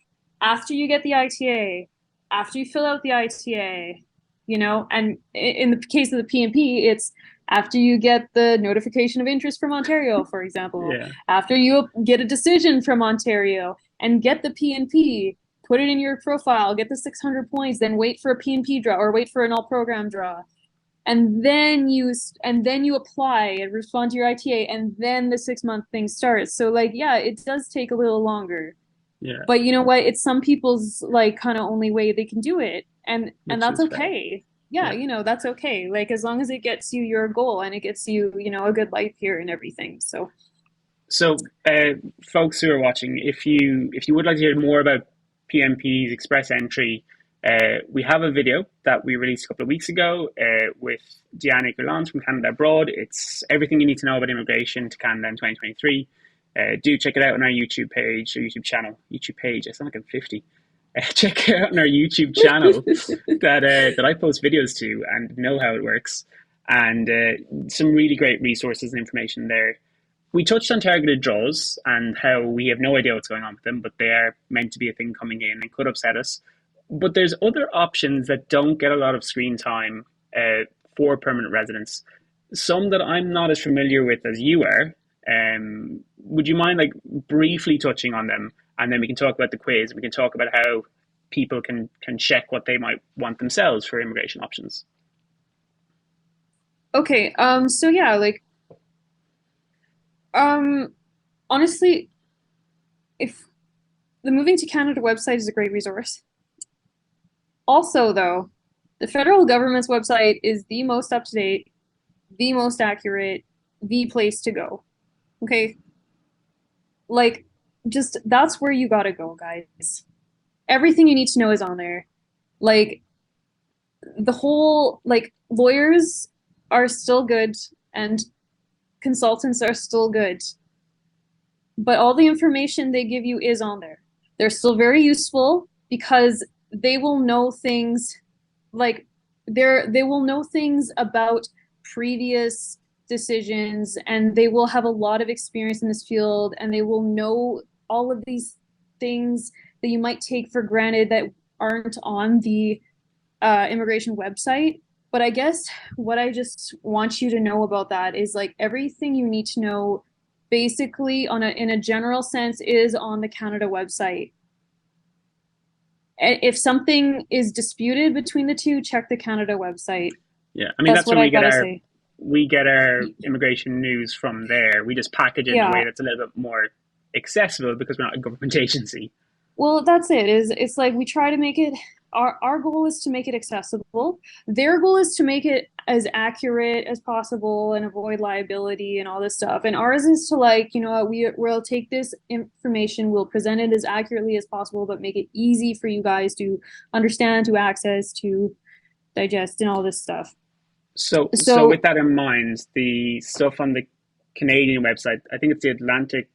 after you get the ITA, after you fill out the ITA, and in the case of the PNP, it's after you get the notification of interest from Ontario, for example, after you get a decision from Ontario and get the PNP, put it in your profile, get the 600 points, then wait for a PNP draw or wait for an all program draw. And then you apply and respond to your ITA, and then the 6 month thing starts. So it does take a little longer. Yeah. But you know what? It's some people's kind of only way they can do it, and that's okay. Yeah, that's okay. As long as it gets you your goal and it gets you, a good life here and everything. So folks who are watching, if you would like to hear more about PNP's Express Entry, we have a video that we released a couple of weeks ago with Diana Gurlans from Canada Abroad. It's everything you need to know about immigration to Canada in 2023. Do check it out on our YouTube page or YouTube channel. YouTube page, I sound like I'm 50. Check it out on our YouTube channel that I post videos to and know how it works. And some really great resources and information there. We touched on targeted draws and how we have no idea what's going on with them, but they are meant to be a thing coming in and could upset us. But there's other options that don't get a lot of screen time for permanent residents. Some that I'm not as familiar with as you are. Would you mind briefly touching on them? And then we can talk about the quiz. We can talk about how people can check what they might want themselves for immigration options. Okay. So yeah, honestly, if the Moving to Canada website is a great resource. Also, though, the federal government's website is the most up-to-date, the most accurate, the place to go. Okay? That's where you gotta go, guys. Everything you need to know is on there. The whole, lawyers are still good and consultants are still good. But all the information they give you is on there. They're still very useful because they will know things they will know things about previous decisions, and they will have a lot of experience in this field, and they will know all of these things that you might take for granted that aren't on the immigration website. But I guess what I just want you to know about that is everything you need to know basically in a general sense is on the Canada website. If something is disputed between the two, check the Canada website. Yeah, I mean, that's where we get our immigration news from there. We just package it in a way that's a little bit more accessible because we're not a government agency. Well, that's it. It's we try to make it, our goal is to make it accessible. Their goal is to make it as accurate as possible and avoid liability and all this stuff. And ours is to we'll take this information, we'll present it as accurately as possible, but make it easy for you guys to understand, to access, to digest, and all this stuff. So with that in mind, the stuff on the Canadian website, I think it's the Atlantic.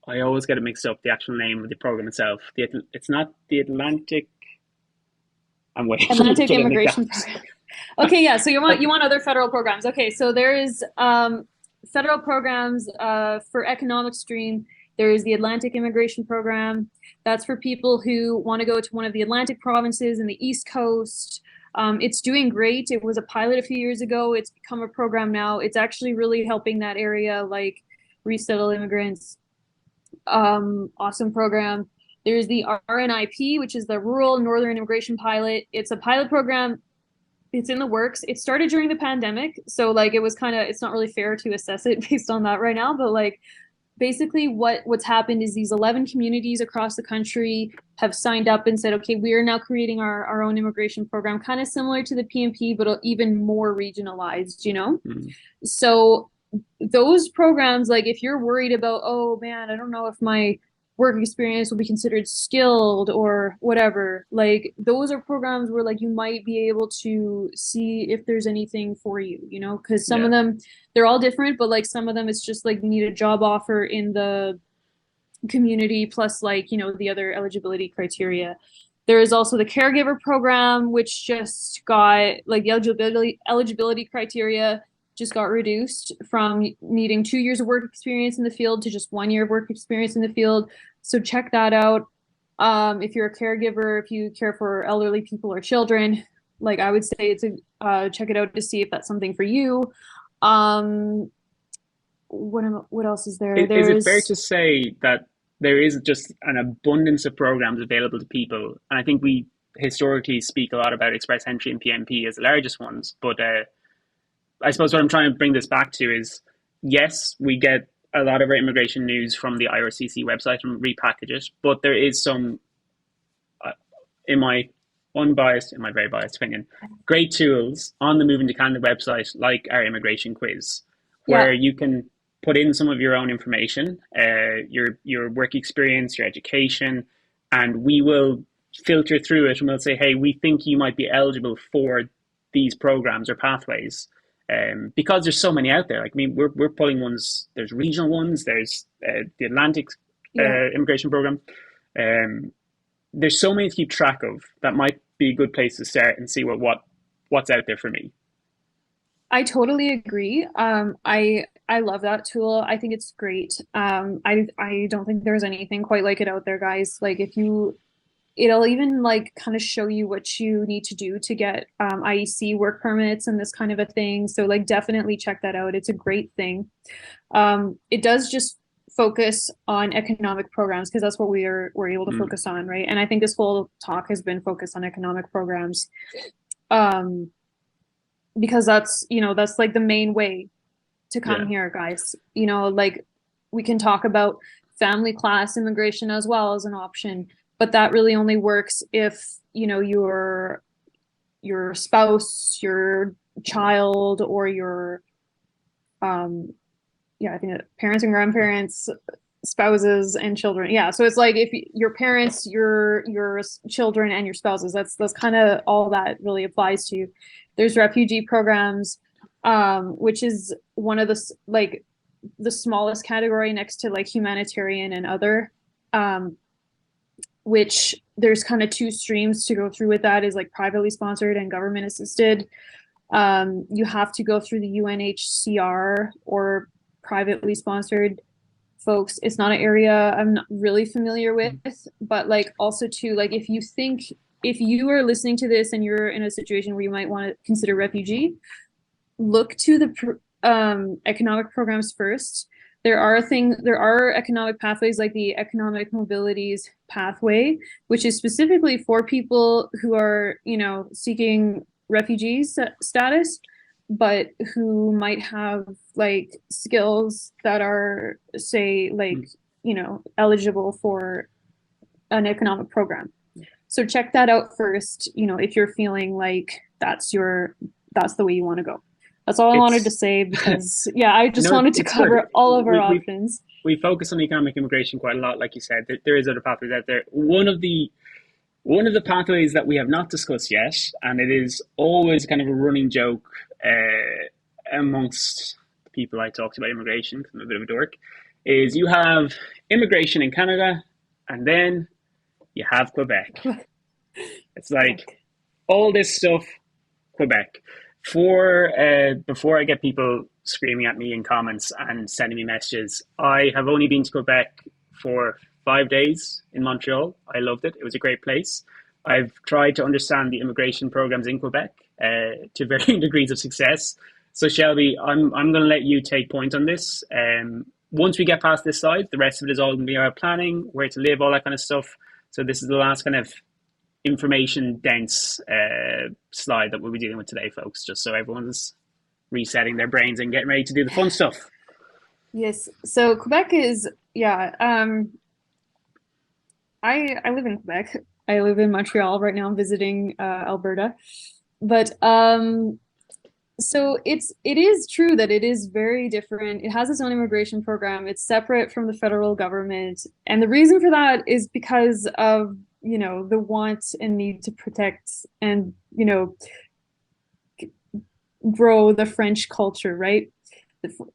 I always get it mixed up, the actual name of the program itself. It's not the Atlantic. I'm waiting. Atlantic Immigration Program. Okay, yeah. So you want other federal programs. Okay, so there is federal programs for economic stream. There is the Atlantic Immigration Program. That's for people who want to go to one of the Atlantic provinces in the East Coast. It's doing great. It was a pilot a few years ago. It's become a program now. It's actually really helping that area, resettle immigrants. awesome program. There's the RNIP, which is the Rural Northern Immigration Pilot. It's a pilot program. It's in the works. It started during the pandemic, so like it was kind of, it's not really fair to assess it based on that right now, but like basically what's happened is these 11 communities across the country have signed up and said, okay, we are now creating our own immigration program, kind of similar to the PNP, but even more regionalized, you know? Mm-hmm. So those programs, like if you're worried about, oh man, I don't know if my work experience will be considered skilled or whatever, like those are programs where like you might be able to see if there's anything for you, you know, because some of them, they're all different, but like some of them it's just like you need a job offer in the community plus like, you know, the other eligibility criteria. There is also the caregiver program, which just got like the eligibility criteria just got reduced from needing 2 years of work experience in the field to just 1 year of work experience in the field. So check that out. If you're a caregiver, if you care for elderly people or children, like I would say it's check it out to see if that's something for you. What else is there? Is it fair to say that there is just an abundance of programs available to people? And I think we historically speak a lot about Express Entry and PNP as the largest ones, but I suppose what I'm trying to bring this back to is, yes, we get a lot of our immigration news from the IRCC website and repackage it, but there is some, in my very biased opinion, great tools on the Moving2Canada website, like our immigration quiz, where you can put in some of your own information, your work experience, your education, and we will filter through it and we'll say, hey, we think you might be eligible for these programs or pathways. Because there's so many out there. Like, I mean, we're pulling ones. There's regional ones. There's the Atlantic immigration program. There's so many to keep track of. That might be a good place to start and see what's out there for me. I totally agree. I love that tool. I think it's great. I don't think there's anything quite like it out there, guys. Like it'll even like kind of show you what you need to do to get IEC work permits and this kind of a thing. So like definitely check that out. It's a great thing. It does just focus on economic programs because that's what we're able to focus on, right? And I think this whole talk has been focused on economic programs because that's like the main way to come here, guys. You know, like we can talk about family class immigration as well as an option. But that really only works if, you know, your spouse, your child, or your, I think parents and grandparents, spouses and children. Yeah, so it's like if your parents, your children, and your spouses. That's kind of all that really applies to. There's refugee programs, which is one of the smallest category next to like humanitarian and other. Which there's kind of two streams to go through with that is like privately sponsored and government assisted. You have to go through the UNHCR or privately sponsored folks. It's not an area I'm not really familiar with, but like also too, like if you are listening to this and you're in a situation where you might want to consider refugee, look to the economic programs first. There are economic pathways like the economic mobilities pathway, which is specifically for people who are, you know, seeking refugee status, but who might have like skills that are, say, like, you know, eligible for an economic program. So check that out first, you know, if you're feeling like that's the way you want to go. That's all I wanted to say because, I just wanted to cover all of our options. We focus on economic immigration quite a lot, like you said. There is other pathways out there. One of the pathways that we have not discussed yet, and it is always kind of a running joke amongst the people I talk to about immigration, because I'm a bit of a dork, is you have immigration in Canada, and then you have Quebec. It's like all this stuff, Quebec. Before I get people screaming at me in comments and sending me messages, I have only been to Quebec for 5 days in Montreal. I loved it. It was a great place. I've tried to understand the immigration programs in Quebec to varying degrees of success. So Shelby, I'm going to let you take point on this. once we get past this slide, the rest of it is all going to be about planning, where to live, all that kind of stuff. So this is the last kind of information dense slide that we'll be dealing with today, folks, just so everyone's resetting their brains and getting ready to do the fun stuff. Yes. So Quebec is, I live in Quebec. I live in Montreal right now. I'm visiting Alberta. But so it is true that it is very different. It has its own immigration program. It's separate from the federal government. And the reason for that is because of, the want and need to protect and, grow the French culture, right?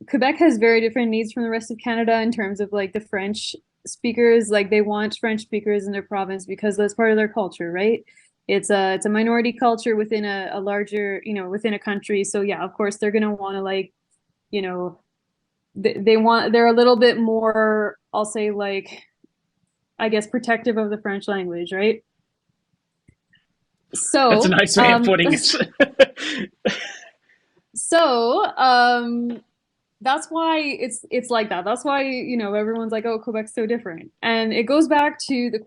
Quebec has very different needs from the rest of Canada in terms of like the French speakers. Like they want French speakers in their province because that's part of their culture, right? It's a minority culture within a larger, within a country. So yeah, of course they're gonna want to like, they're a little bit more, I'll say like, I guess protective of the French language, right? So that's a nice way of putting it. So that's why it's like that. That's why, everyone's like, oh, Quebec's so different. And it goes back to the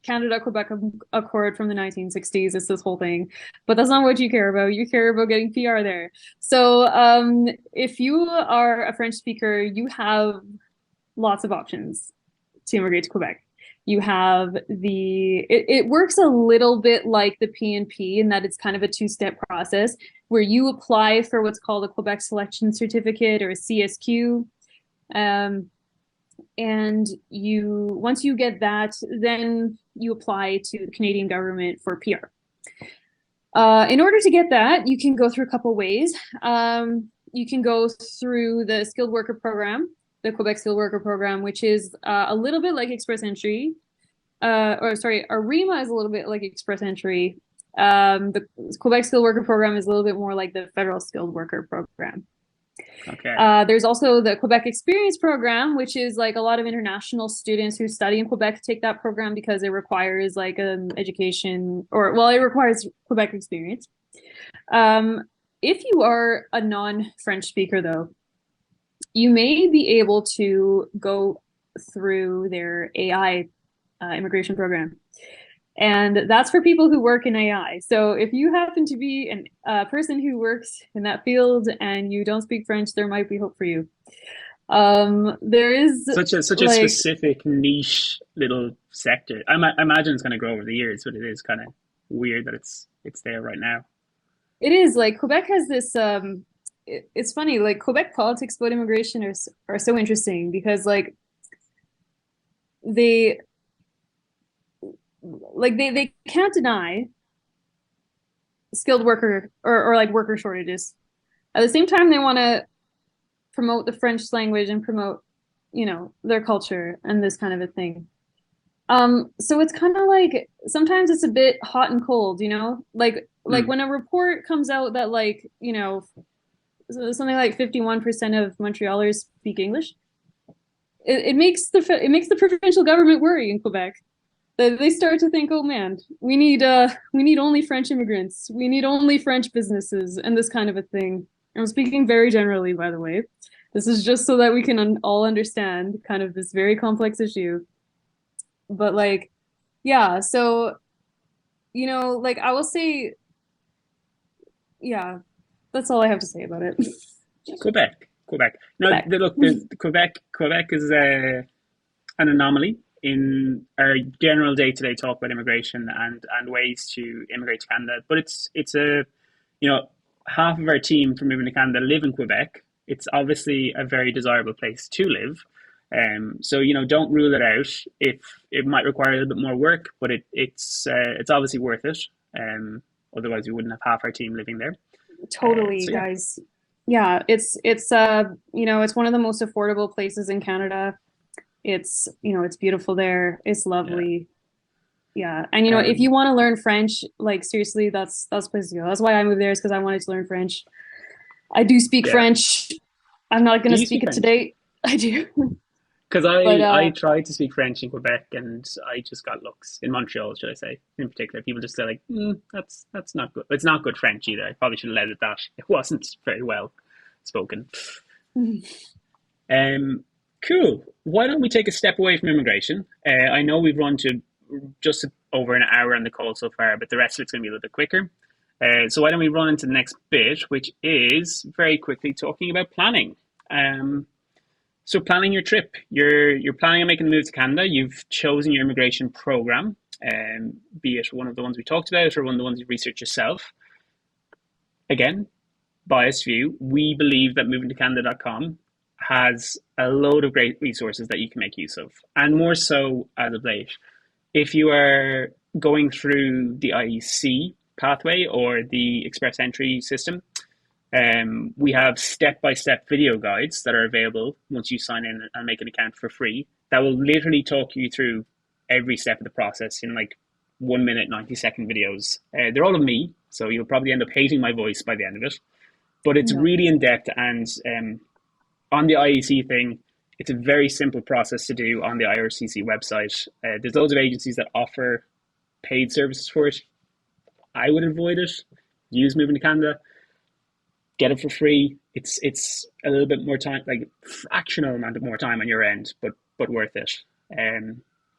Canada-Quebec Accord from the 1960s. It's this whole thing. But that's not what you care about. You care about getting PR there. So if you are a French speaker, you have lots of options to immigrate to Quebec. You have it works a little bit like the PNP in that it's kind of a two-step process where you apply for what's called a Quebec Selection Certificate or a CSQ. And once you get that, then you apply to the Canadian government for PR. In order to get that, you can go through a couple ways. You can go through the skilled worker program, the Quebec Skilled Worker Program, which is a little bit like Express Entry. ARIMA is a little bit like Express Entry. The Quebec Skilled Worker Program is a little bit more like the Federal Skilled Worker Program. Okay. There's also the Quebec Experience Program, which is like a lot of international students who study in Quebec take that program because it requires like an education it requires Quebec experience. If you are a non-French speaker though, you may be able to go through their AI immigration program. And that's for people who work in AI. So if you happen to be a person who works in that field and you don't speak French, there might be hope for you. There is such a specific niche little sector. I imagine it's going to grow over the years, but it is kind of weird that it's there right now. It is like Quebec has this. It's funny, like Quebec politics about immigration are so interesting because like they can't deny skilled worker or like worker shortages. At the same time, they want to promote the French language and promote, their culture and this kind of a thing. So it's kind of like sometimes it's a bit hot and cold, like when a report comes out that like, something like 51% of Montrealers speak English. It makes the provincial government worry in Quebec. They start to think, oh man, we need only French immigrants. We need only French businesses and this kind of a thing. I'm speaking very generally, by the way. This is just so that we can all understand kind of this very complex issue. But like, yeah, so, like I will say, yeah, that's all I have to say about it. Quebec. No, look, Quebec is an anomaly in our general day-to-day talk about immigration and ways to immigrate to Canada. But it's half of our team from Moving to Canada live in Quebec. It's obviously a very desirable place to live. So don't rule it out. If it might require a little bit more work, but it's obviously worth it. Otherwise we wouldn't have half our team living there. Totally, so, yeah. Guys. Yeah, it's it's one of the most affordable places in Canada. It's it's beautiful there. It's lovely. Yeah. And if you want to learn French, like seriously, that's the place to go. That's why I moved there, is because I wanted to learn French. I do speak French. I'm not going to speak it today. I do. Because I tried to speak French in Quebec and I just got looks. In Montreal, should I say, in particular. People just say like, that's not good. It's not good French either. I probably should have led it that. It wasn't very well spoken. Cool. Why don't we take a step away from immigration? I know we've run to just over an hour on the call so far, but the rest of it's going to be a little bit quicker. So why don't we run into the next bit, which is very quickly talking about planning. So planning your trip. You're planning on making the move to Canada. You've chosen your immigration program, be it one of the ones we talked about or one of the ones you research yourself. Again, biased view, we believe that moving2Canada.com has a load of great resources that you can make use of, and more so as of late. If you are going through the IEC pathway or the express entry system, we have step-by-step video guides that are available once you sign in and make an account for free that will literally talk you through every step of the process in like 1 minute, 90-second videos. They're all of me, so you'll probably end up hating my voice by the end of it. But it's really in-depth, and on the IEC thing, it's a very simple process to do on the IRCC website. There's loads of agencies that offer paid services for it. I would avoid it. Use Moving to Canada. Get it for free. It's a little bit more time, like fractional amount of more time on your end, but worth it.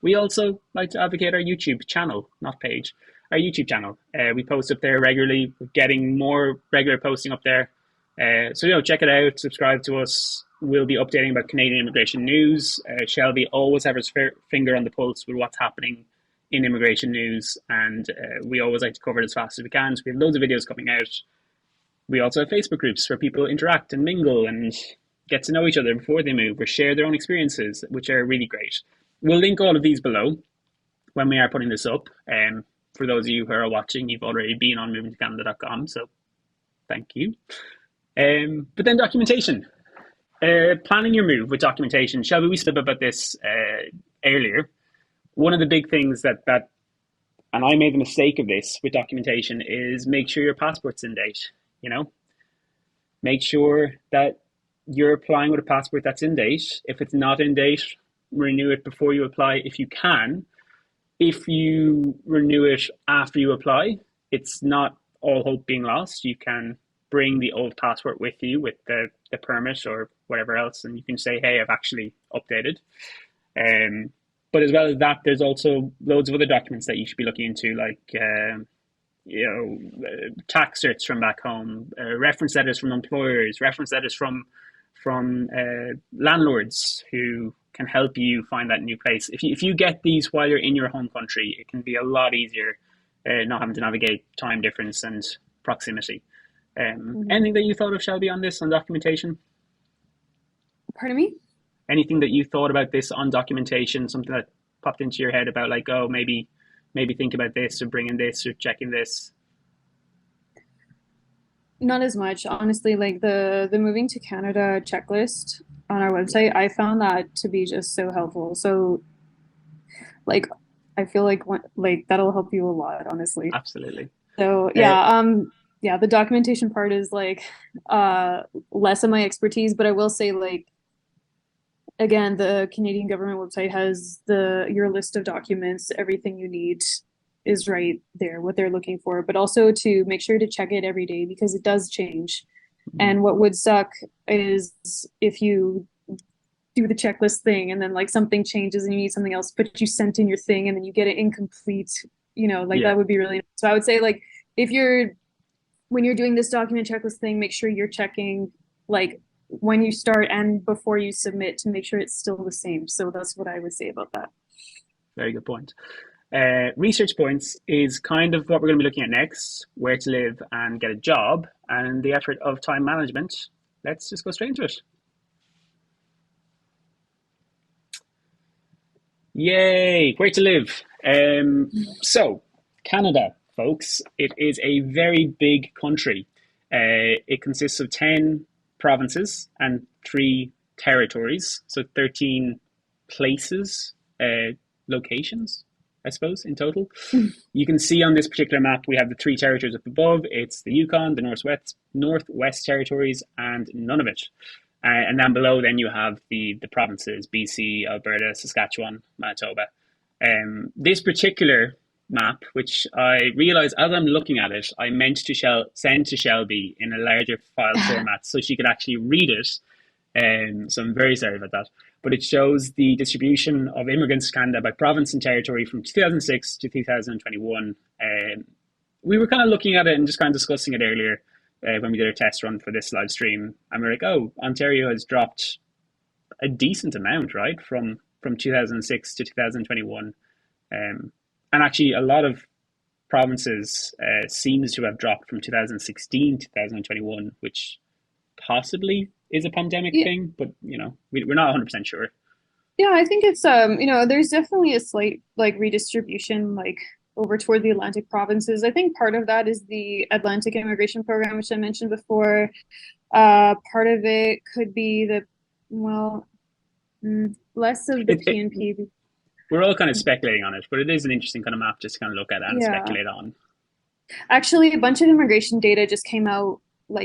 We also like to advocate our YouTube channel, not page, our YouTube channel. We post up there regularly. We're getting more regular posting up there. So check it out. Subscribe to us. We'll be updating about Canadian immigration news. Shelby always have his finger on the pulse with what's happening in immigration news, and we always like to cover it as fast as we can. So we have loads of videos coming out. We also have Facebook groups where people interact and mingle and get to know each other before they move or share their own experiences, which are really great. We'll link all of these below when we are putting this up. For those of you who are watching, you've already been on moving2Canada.com, so thank you. But then documentation. Planning your move with documentation. Shelby, we spoke about this earlier. One of the big things that, and I made the mistake of this with documentation, is make sure your passport's in date. Make sure that you're applying with a passport that's in date. If it's not in date, renew it before you apply if you can. If you renew it after you apply, it's not all hope being lost. You can bring the old passport with you with the permit or whatever else, and you can say, hey, I've actually updated. But as well as that, there's also loads of other documents that you should be looking into, like tax certs from back home, reference letters from employers, reference letters from landlords who can help you find that new place. If you get these while you're in your home country, it can be a lot easier, not having to navigate time difference and proximity. Anything that you thought of, Shelby, on this, on documentation? Pardon me? Anything that you thought about this on documentation, something that popped into your head about like, oh, maybe think about this or bringing this or checking this? Not as much, honestly. Like the Moving to Canada checklist on our website, I found that to be just so helpful. So like, I feel like that'll help you a lot, honestly. Absolutely. So yeah, the documentation part is like less of my expertise, but I will say, like, again, the Canadian government website has your list of documents. Everything you need is right there, what they're looking for, but also to make sure to check it every day because it does change. And what would suck is if you do the checklist thing and then like something changes and you need something else, but you sent in your thing and then you get it incomplete, that would be really. So I would say, like, when you're doing this document checklist thing, make sure you're checking like when you start and before you submit to make sure it's still the same. So that's what I would say about that. Very good point. Research points is kind of what we're going to be looking at next: where to live and get a job, and the effort of time management. Let's just go straight into it. Yay, where to live. So Canada, folks, it is a very big country. It consists of 10 provinces and 3 territories, so 13 places, locations, I suppose, in total. You can see on this particular map, we have the 3 territories up above. It's the Yukon, the Northwest Territories, and Nunavut. And then below, then you have the provinces, BC, Alberta, Saskatchewan, Manitoba. This particular map, which I realized as I'm looking at it, I meant to send to Shelby in a larger file format so she could actually read it. So I'm very sorry about that. but it shows the distribution of immigrants to Canada by province and territory from 2006 to 2021. We were kind of looking at it and just kind of discussing it earlier when we did our test run for this live stream. And we're like, oh, Ontario has dropped a decent amount, right, from 2006 to 2021. And actually, a lot of provinces seems to have dropped from 2016 to 2021, which possibly is a pandemic thing, but we're not 100% sure. Yeah, I think it's there's definitely a slight redistribution over toward the Atlantic provinces. I think part of that is the Atlantic immigration program, which I mentioned before. Part of it could be less of the PNP. We're all kind of speculating on it, but it is an interesting kind of map just to kind of look at and speculate on. Actually, a bunch of immigration data just came out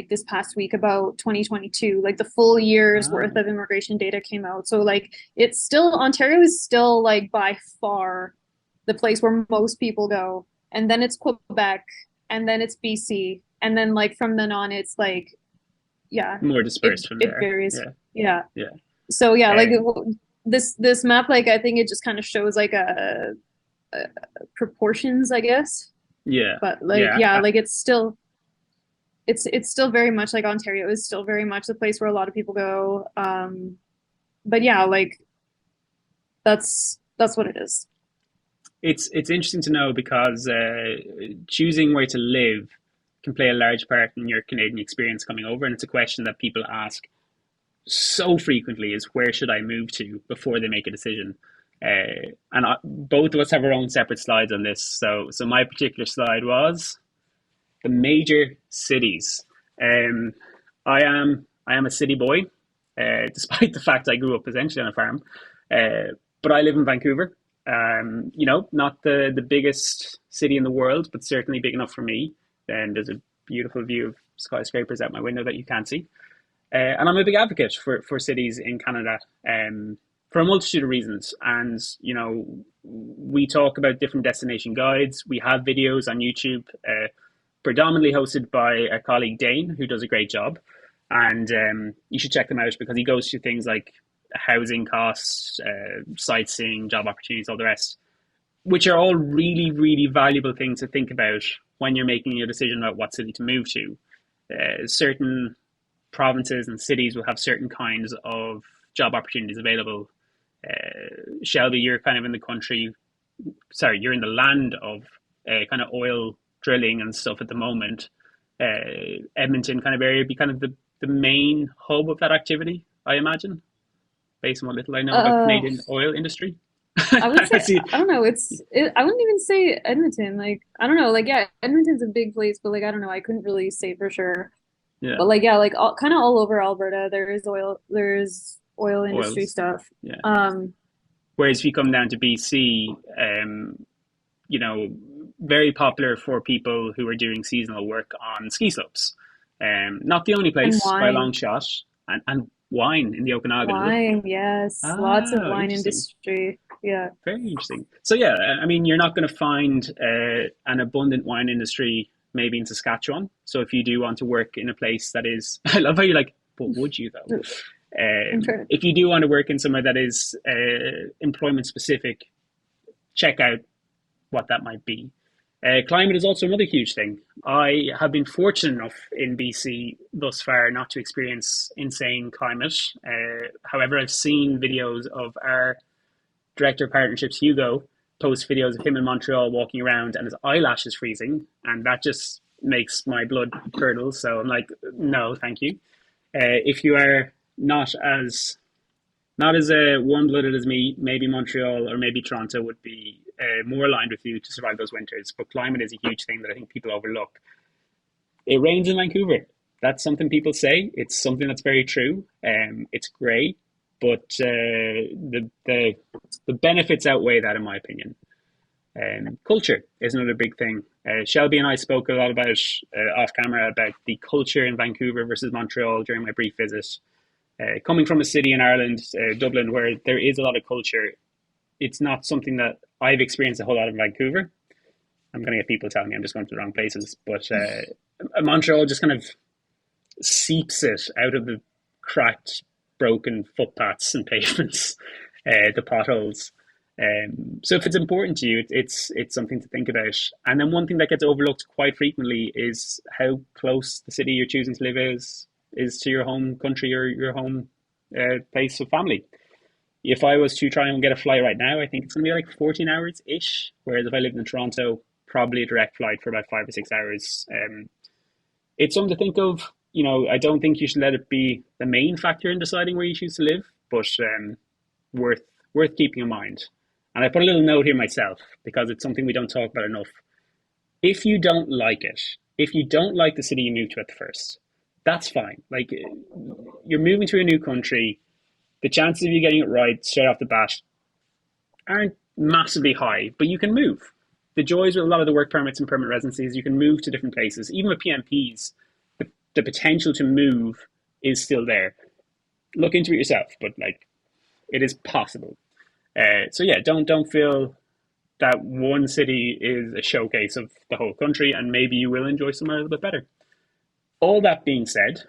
this past week about 2022, the full year's worth of immigration data came out. So it's still, Ontario is still by far the place where most people go. And then it's Quebec, and then it's BC. And then from then on, it's more dispersed from there. It varies. Yeah. So this map, I think it just kind of shows a proportions, I guess. Yeah. But it's still very much Ontario is still very much the place where a lot of people go. But that's what it is. It's interesting to know because choosing where to live can play a large part in your Canadian experience coming over, and it's a question that people ask so frequently: is where should I move to before they make a decision? Both of us have our own separate slides on this. So my particular slide was the major cities. I am a city boy, despite the fact I grew up essentially on a farm. But I live in Vancouver. Not the biggest city in the world, but certainly big enough for me. And there's a beautiful view of skyscrapers out my window that you can't see. And I'm a big advocate for cities in Canada for a multitude of reasons. And, we talk about different destination guides. We have videos on YouTube, predominantly hosted by our colleague Dane, who does a great job. And you should check them out because he goes through things like housing costs, sightseeing, job opportunities, all the rest, which are all really, really valuable things to think about when you're making your decision about what city to move to. Certain provinces and cities will have certain kinds of job opportunities available. Shelby, you're kind of in you're in the land of kind of oil drilling and stuff at the moment. Edmonton kind of area would be kind of the main hub of that activity, I imagine, based on what little I know about Canadian oil industry. I would say, I don't know. I wouldn't even say Edmonton. I don't know. Edmonton's a big place, but I don't know. I couldn't really say for sure. Yeah. But kind of all over Alberta, there's oil industry stuff. Yeah. Whereas if you come down to BC, very popular for people who are doing seasonal work on ski slopes. Not the only place by a long shot. And wine in the Okanagan. Wine, yes. Lots of wine industry. Yeah. Very interesting. So yeah, I mean, you're not going to find an abundant wine industry maybe in Saskatchewan. So if you do want to work in a place that is, I love how you're like, but would you though? If you do want to work in somewhere that is employment specific, check out what that might be. Climate is also another huge thing. I have been fortunate enough in BC thus far not to experience insane climate. However, I've seen videos of our Director of Partnerships, Hugo, post videos of him in Montreal walking around and his eyelashes freezing. And that just makes my blood curdle. So I'm like, no, thank you. If you are not as warm-blooded as me, maybe Montreal or maybe Toronto would be more aligned with you to survive those winters. But climate is a huge thing that I think people overlook. It rains in Vancouver. That's something people say. It's something that's very true. It's grey, but the benefits outweigh that, in my opinion. Culture is another big thing. Shelby and I spoke a lot about off camera about the culture in Vancouver versus Montreal during my brief visit. Coming from a city in Ireland, Dublin, where there is a lot of culture, it's not something that I've experienced a whole lot in Vancouver. I'm going to get people telling me I'm just going to the wrong places, but Montreal just kind of seeps it out of the cracked broken footpaths and pavements, the potholes. So if it's important to you, it's something to think about. And then one thing that gets overlooked quite frequently is how close the city you're choosing to live is to your home country or your home place of family. If I was to try and get a flight right now, I think it's going to be like 14 hours-ish. Whereas if I lived in Toronto, probably a direct flight for about 5 or 6 hours. It's something to think of. I don't think you should let it be the main factor in deciding where you choose to live, but worth keeping in mind. And I put a little note here myself because it's something we don't talk about enough. If you don't like it, if you don't like the city you moved to at the first, that's fine. Like, you're moving to a new country. The chances of you getting it right straight off the bat aren't massively high, but you can move. The joys with a lot of the work permits and permanent residencies, you can move to different places. Even with PMPs, the potential to move is still there. Look into it yourself, but like, it is possible. So yeah, don't feel that one city is a showcase of the whole country, and maybe you will enjoy somewhere a little bit better. All that being said,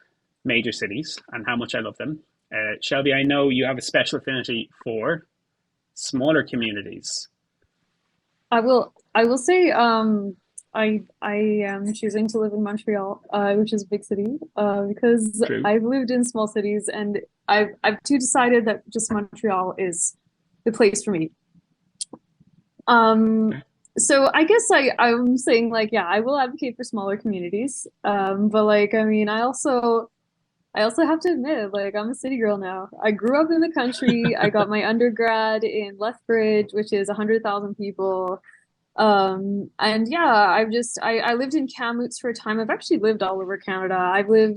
major cities and how much I love them. Shelby, I know you have a special affinity for smaller communities. I will say I am choosing to live in Montreal, which is a big city, because True. I've lived in small cities, and I've too decided that just Montreal is the place for me. So I guess I'm saying, like, yeah, I will advocate for smaller communities. But like, I mean, I also have to admit, like, I'm a city girl now. I grew up in the country. I got my undergrad in Lethbridge, which is 100,000 people. And yeah, I lived in Kamloops for a time. I've actually lived all over Canada. I grew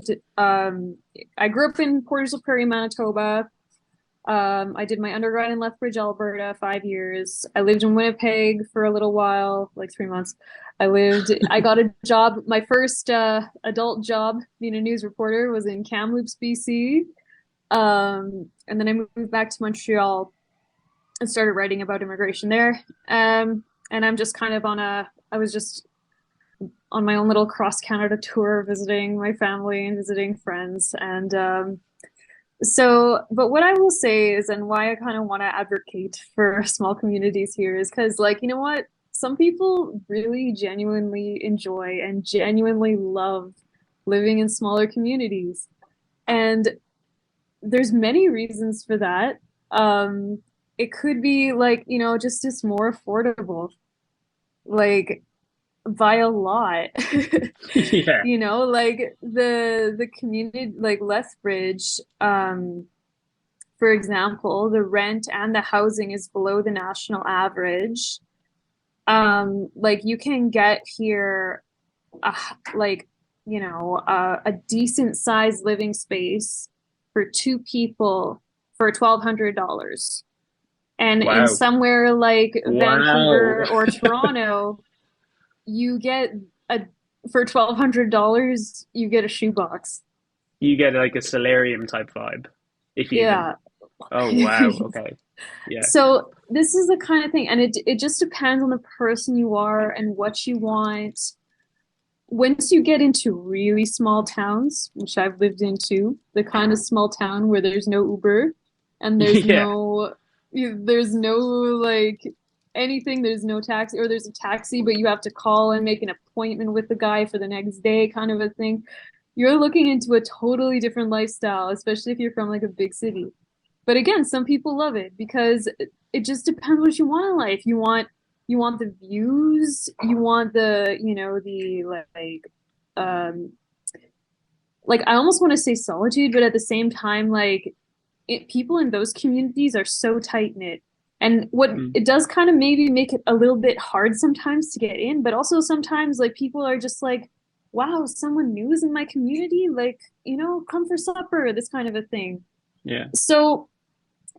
up in Portage la Prairie, Manitoba. I did my undergrad in Lethbridge, Alberta, 5 years. I lived in Winnipeg for a little while, like 3 months. I got a job. My first adult job being a news reporter was in Kamloops, BC. And then I moved back to Montreal and started writing about immigration there. And I'm just kind of I was just on my own little cross Canada tour, visiting my family and visiting friends. And but what I will say is, and why I kind of want to advocate for small communities here, is because, like, you know what? Some people really genuinely enjoy and genuinely love living in smaller communities. And there's many reasons for that. It could be, like, just it's more affordable, like, by a lot. Yeah. Like the community, like Lethbridge, for example, the rent and the housing is below the national average. Like, you can get here a decent sized living space for 2 people for $1,200. And Wow. in somewhere like Wow. Vancouver or Toronto, you get for $1,200, you get a shoebox. You get like a solarium type vibe. If you Yeah. Oh wow. Okay. Yeah. So this is the kind of thing, and it just depends on the person you are and what you want. Once you get into really small towns, which I've lived in too, the kind of small town where there's no Uber and there's Yeah. there's no like anything, there's no taxi, or there's a taxi but you have to call and make an appointment with the guy for the next day, kind of a thing. You're looking into a totally different lifestyle, especially if you're from like a big city. But again, some people love it because it just depends what you want in life. You want the views, you want the like I almost want to say solitude, but at the same time, like, people in those communities are so tight knit. And what it does kind of maybe make it a little bit hard sometimes to get in, but also sometimes, like, people are just like, wow, someone new is in my community, like, come for supper, this kind of a thing. Yeah. So,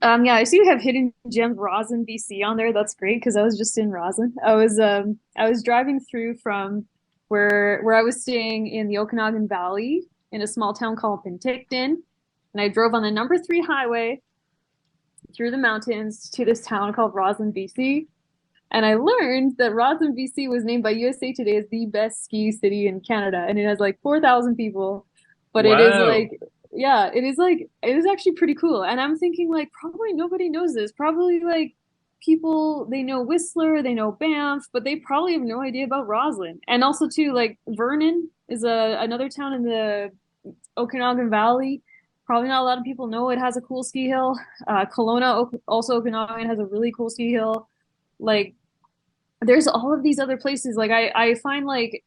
yeah, I see you have Hidden Gems Roslyn, BC on there. That's great, because I was just in Roslyn. I was driving through from where I was staying in the Okanagan Valley in a small town called Penticton, and I drove on the number 3 highway through the mountains to this town called Roslyn, BC. And I learned that Roslyn, BC was named by USA Today as the best ski city in Canada, and it has like 4,000 people. But Wow. it is like Yeah, it is actually pretty cool. And I'm thinking like probably nobody knows this. Probably like people they know Whistler, they know Banff, but they probably have no idea about Roslyn. And also too, like Vernon is another town in the Okanagan Valley. Probably not a lot of people know it has a cool ski hill. Kelowna, also Okanagan, has a really cool ski hill. Like there's all of these other places. Like I find like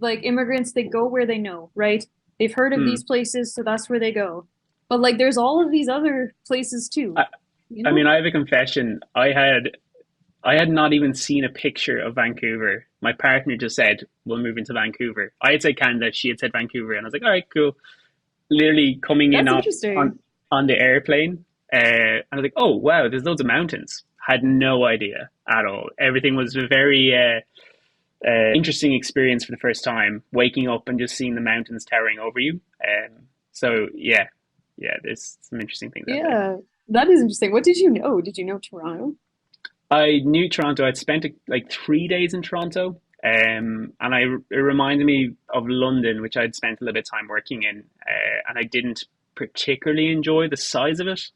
immigrants, they go where they know, right? They've heard of these places, so that's where they go. But like there's all of these other places too. I, You I know? mean, I have a confession. I had not even seen a picture of Vancouver. My partner just said, we'll move into Vancouver. I had said Canada, she had said Vancouver, and I was like, all right, cool. Literally coming in That's interesting. on the airplane, and I was like, oh, wow, there's loads of mountains. Had no idea at all. Everything was a very interesting experience for the first time, waking up and just seeing the mountains towering over you. So, yeah, there's some interesting things out there. Yeah, that is interesting. What did you know? Did you know Toronto? I knew Toronto. I'd spent like 3 days in Toronto, it reminded me of London, which I'd spent a little bit of time working in, and I didn't particularly enjoy the size of it.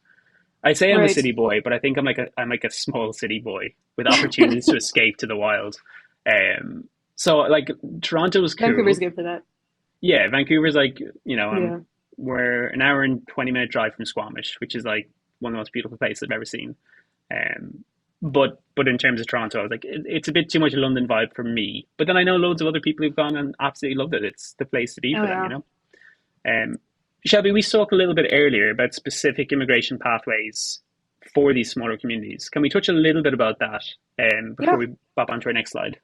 I say I'm a Right. city boy, but I think I'm like a small city boy with opportunities to escape to the wild. So like Toronto was Vancouver's cool. good for that. Yeah, Vancouver's like, Yeah. we're an hour and 20-minute drive from Squamish, which is like one of the most beautiful places I've ever seen. Um, but in terms of Toronto, I was like, it's a bit too much London vibe for me. But then I know loads of other people who've gone and absolutely loved it. It's the place to be Oh for them, yeah. Um, Shelby, we talked a little bit earlier about specific immigration pathways for these smaller communities. Can we touch a little bit about that before Yeah. we pop onto our next slide?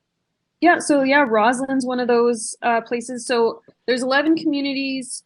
Yeah, so yeah, Roslin's one of those places. So there's 11 communities.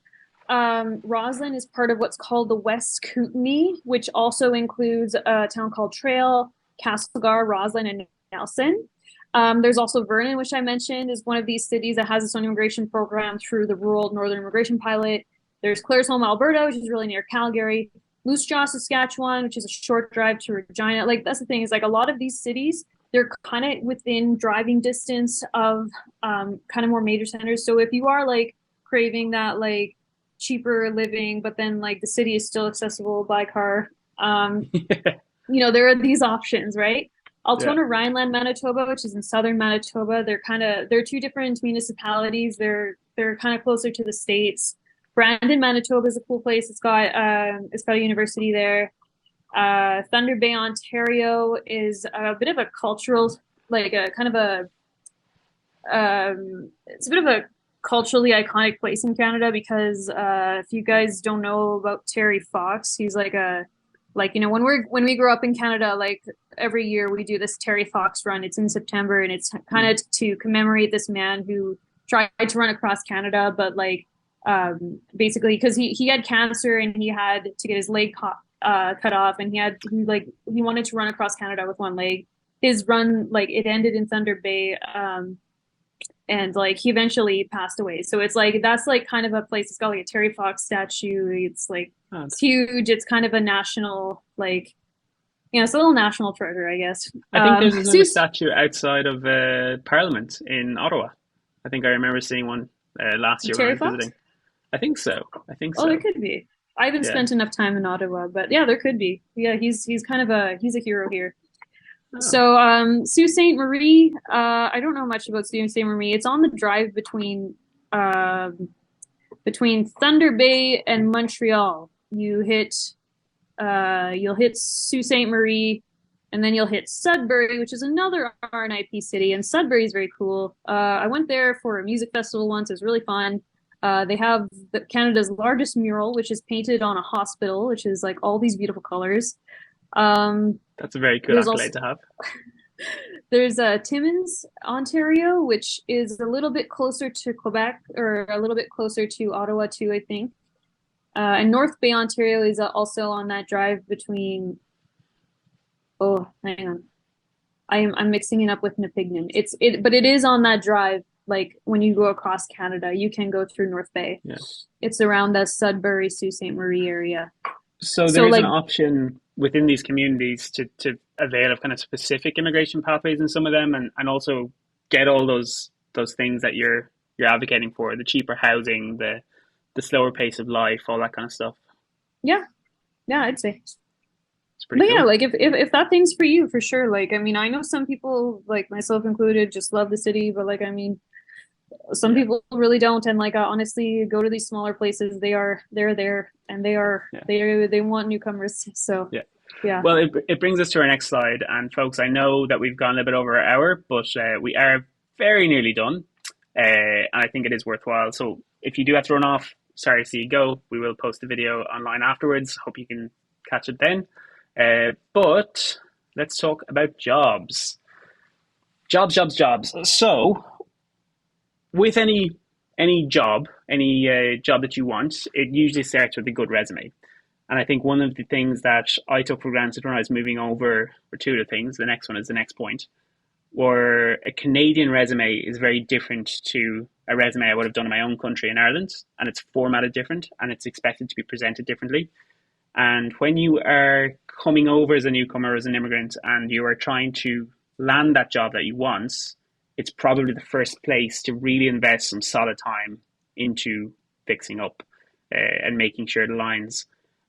Roslyn is part of what's called the West Kootenay, which also includes a town called Trail, Castlegar, Roslyn, and Nelson. There's also Vernon, which I mentioned is one of these cities that has its own immigration program through the Rural Northern Immigration Pilot. There's Claresholm, Alberta, which is really near Calgary. Moose Jaw, Saskatchewan, which is a short drive to Regina. Like that's the thing is like a lot of these cities they're kind of within driving distance of kind of more major centers. So if you are like craving that like cheaper living, but then like the city is still accessible by car, there are these options, right? Yeah. Altona Rhineland, Manitoba, which is in southern Manitoba, they're two different municipalities. They're kind of closer to the states. Brandon, Manitoba is a cool place. It's got a university there. Thunder Bay, Ontario is a bit of a cultural, like a kind of it's a bit of a culturally iconic place in Canada because if you guys don't know about Terry Fox, he's like when we grew up in Canada, like every year we do this Terry Fox run. It's in September and it's kind of to commemorate this man who tried to run across Canada, but like basically because he had cancer and he had to get his leg cut off, and he wanted to run across Canada with one leg. His run it ended in Thunder Bay, and like he eventually passed away. So it's like that's like kind of a place. It's got like a Terry Fox statue. It's like it's huge. It's kind of a national it's a little national treasure, I guess. I think there's another statue outside of Parliament in Ottawa. I think I remember seeing one last year when I was visiting. I think so. Oh, there could be. I haven't spent enough time in Ottawa, but yeah, there could be. Yeah, he's kind of a hero here. Oh. So Sault Ste. Marie, I don't know much about Sault Ste. Marie. It's on the drive between Thunder Bay and Montreal. You'll hit Sault Ste. Marie, and then you'll hit Sudbury, which is another RNIP city, and Sudbury is very cool. I went there for a music festival once. It was really fun. They have Canada's largest mural, which is painted on a hospital, which is like all these beautiful colors. That's a very cool accolade to have. There's Timmins, Ontario, which is a little bit closer to Quebec or a little bit closer to Ottawa too, I think. And North Bay, Ontario is also on that drive between. Oh, hang on, I'm mixing it up with Nepignan. But it is on that drive. Like when you go across Canada, you can go through North Bay. Yes. It's around the Sudbury, Sault Ste. Marie area. So there is an option within these communities to avail of kind of specific immigration pathways in some of them, and also get all those things that you're advocating for, the cheaper housing, the the slower pace of life, all that kind of stuff. Yeah, I'd say. It's pretty But cool. yeah, like if that thing's for you, for sure. Like, I mean, I know some people, like myself included, just love the city, but like, I mean, some people really don't. And like, honestly, go to these smaller places. They're there, and they want newcomers. So yeah. Well, it brings us to our next slide, and folks, I know that we've gone a little bit over our hour, but we are very nearly done, and I think it is worthwhile. So if you do have to run off, sorry to see you go. We will post the video online afterwards. Hope you can catch it then. But let's talk about jobs. Jobs. So with any job, job that you want, it usually starts with a good resume. And I think one of the things that I took for granted when I was moving over, or two of the things, the next one is the next point, where a Canadian resume is very different to a resume I would have done in my own country in Ireland, and it's formatted different, and it's expected to be presented differently. And when you are coming over as a newcomer, as an immigrant, and you are trying to land that job that you want, it's probably the first place to really invest some solid time into fixing up and making sure it aligns.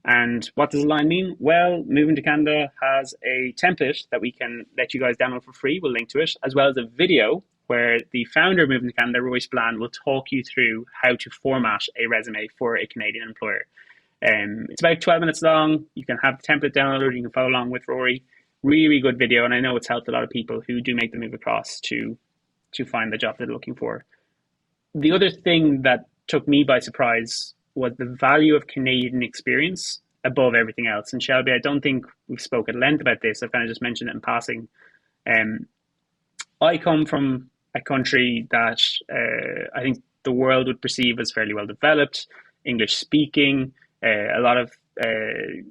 And what does align mean? Well, Moving to Canada has a template that we can let you guys download for free. We'll link to it, as well as a video where the founder of Moving to Canada, Ruairi Spillane, will talk you through how to format a resume for a Canadian employer. It's about 12 minutes long. You can have the template downloaded. You can follow along with Rory. Really good video, and I know it's helped a lot of people who do make the move across to find the job they're looking for. The other thing that took me by surprise was the value of Canadian experience above everything else. And Shelby, I don't think we've spoken at length about this. I've kind of just mentioned it in passing. I come from a country that I think the world would perceive as fairly well developed, English speaking. A lot of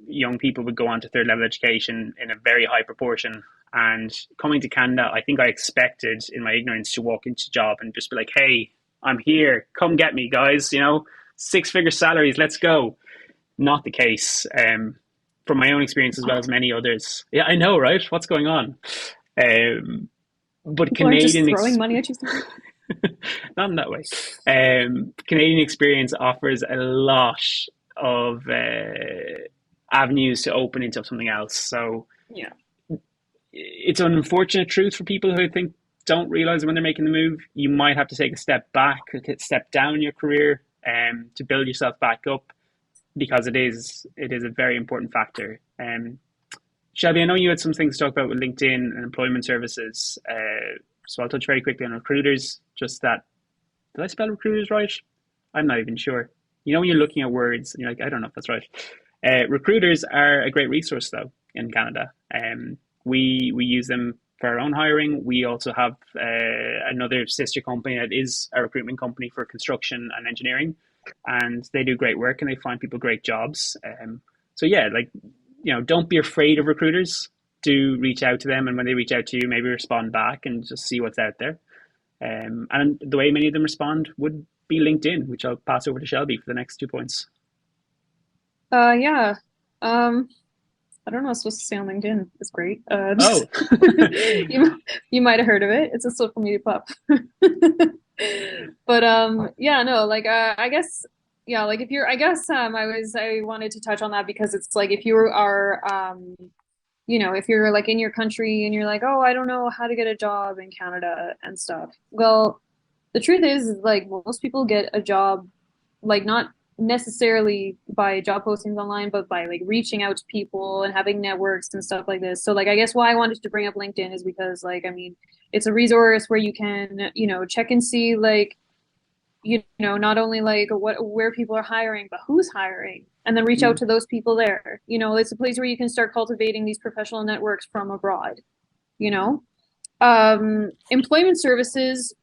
young people would go on to third level education in a very high proportion. And coming to Canada, I think I expected in my ignorance to walk into a job and just be like, hey, I'm here. Come get me, guys. 6-figure salaries. Let's go. Not the case. From my own experience as well as many others. Yeah, I know, right? What's going on? But People Canadian are just throwing money at you. not in that way. Canadian experience offers a lot of avenues to open into something else. So yeah, it's an unfortunate truth for people who I think don't realize when they're making the move. You might have to take a step back or step down in your career to build yourself back up, because it is a very important factor. Shelby, I know you had some things to talk about with LinkedIn and employment services. So I'll touch very quickly on recruiters. Just that, did I spell recruiters right? I'm not even sure. When you're looking at words and you're like, I don't know if that's right. Recruiters are a great resource though in Canada. We use them for our own hiring. We also have another sister company that is a recruitment company for construction and engineering, and they do great work and they find people great jobs. So yeah, don't be afraid of recruiters. Do reach out to them, and when they reach out to you, maybe respond back and just see what's out there. And the way many of them respond would be LinkedIn, which I'll pass over to Shelby for the next 2 points. Yeah. I don't know what I'm supposed to say on LinkedIn. It's great. You might have heard of it. It's a social media platform. But yeah, no, I guess, yeah, if you're, I wanted to touch on that because it's if you are if you're in your country and you're like, oh, I don't know how to get a job in Canada and stuff. Well, the truth is most people get a job not necessarily by job postings online, but by reaching out to people and having networks and stuff like this. So I guess why I wanted to bring up LinkedIn is because it's a resource where you can check and see not only where people are hiring, but who's hiring, and then reach out to those people there. It's a place where you can start cultivating these professional networks from abroad. Employment services,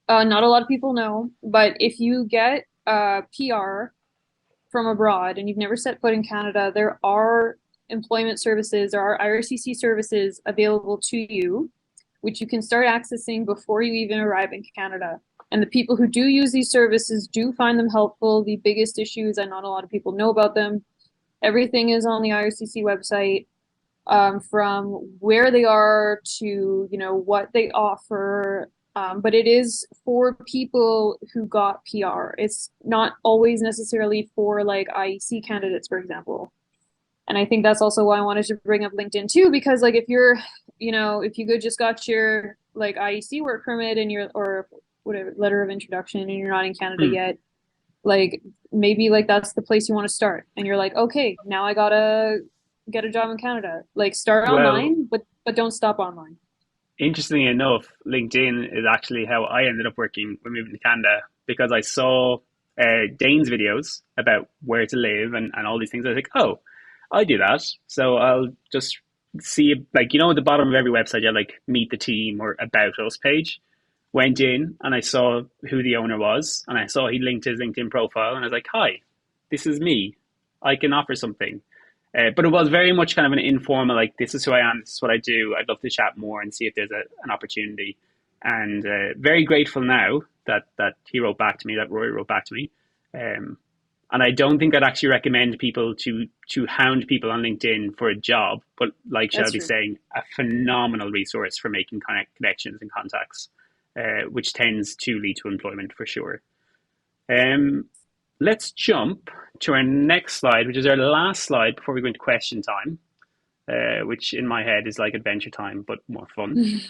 not a lot of people know, but if you get PR from abroad and you've never set foot in Canada, there are employment services, there are IRCC services available to you, which you can start accessing before you even arrive in Canada. And the people who do use these services do find them helpful. The biggest issue is that not a lot of people know about them. Everything is on the IRCC website, from where they are to what they offer, But it is for people who got PR. It's not always necessarily for like IEC candidates, for example. And I think that's also why I wanted to bring up LinkedIn too, because like if you're, if you just got your like IEC work permit and your or whatever letter of introduction and you're not in Canada yet, like maybe like that's the place you want to start. And you're like, okay, now I gotta get a job in Canada. Like start online, but don't stop online. Interestingly enough, LinkedIn is actually how I ended up working when moving to Canada, because I saw Dane's videos about where to live and all these things. I was like, oh, I do that. So I'll just see, like, at the bottom of every website, you have like meet the team or about us page. Went in and I saw who the owner was, and I saw he linked his LinkedIn profile, and I was like, hi, this is me. I can offer something. But it was very much kind of an informal, like, this is who I am, this is what I do. I'd love to chat more and see if there's an opportunity. And very grateful now that he wrote back to me, that Ruairi wrote back to me. And I don't think I'd actually recommend people to hound people on LinkedIn for a job, but like Shelby's saying, a phenomenal resource for making connections and contacts, which tends to lead to employment for sure. Let's jump to our next slide, which is our last slide before we go into question time, which in my head is like adventure time, but more fun.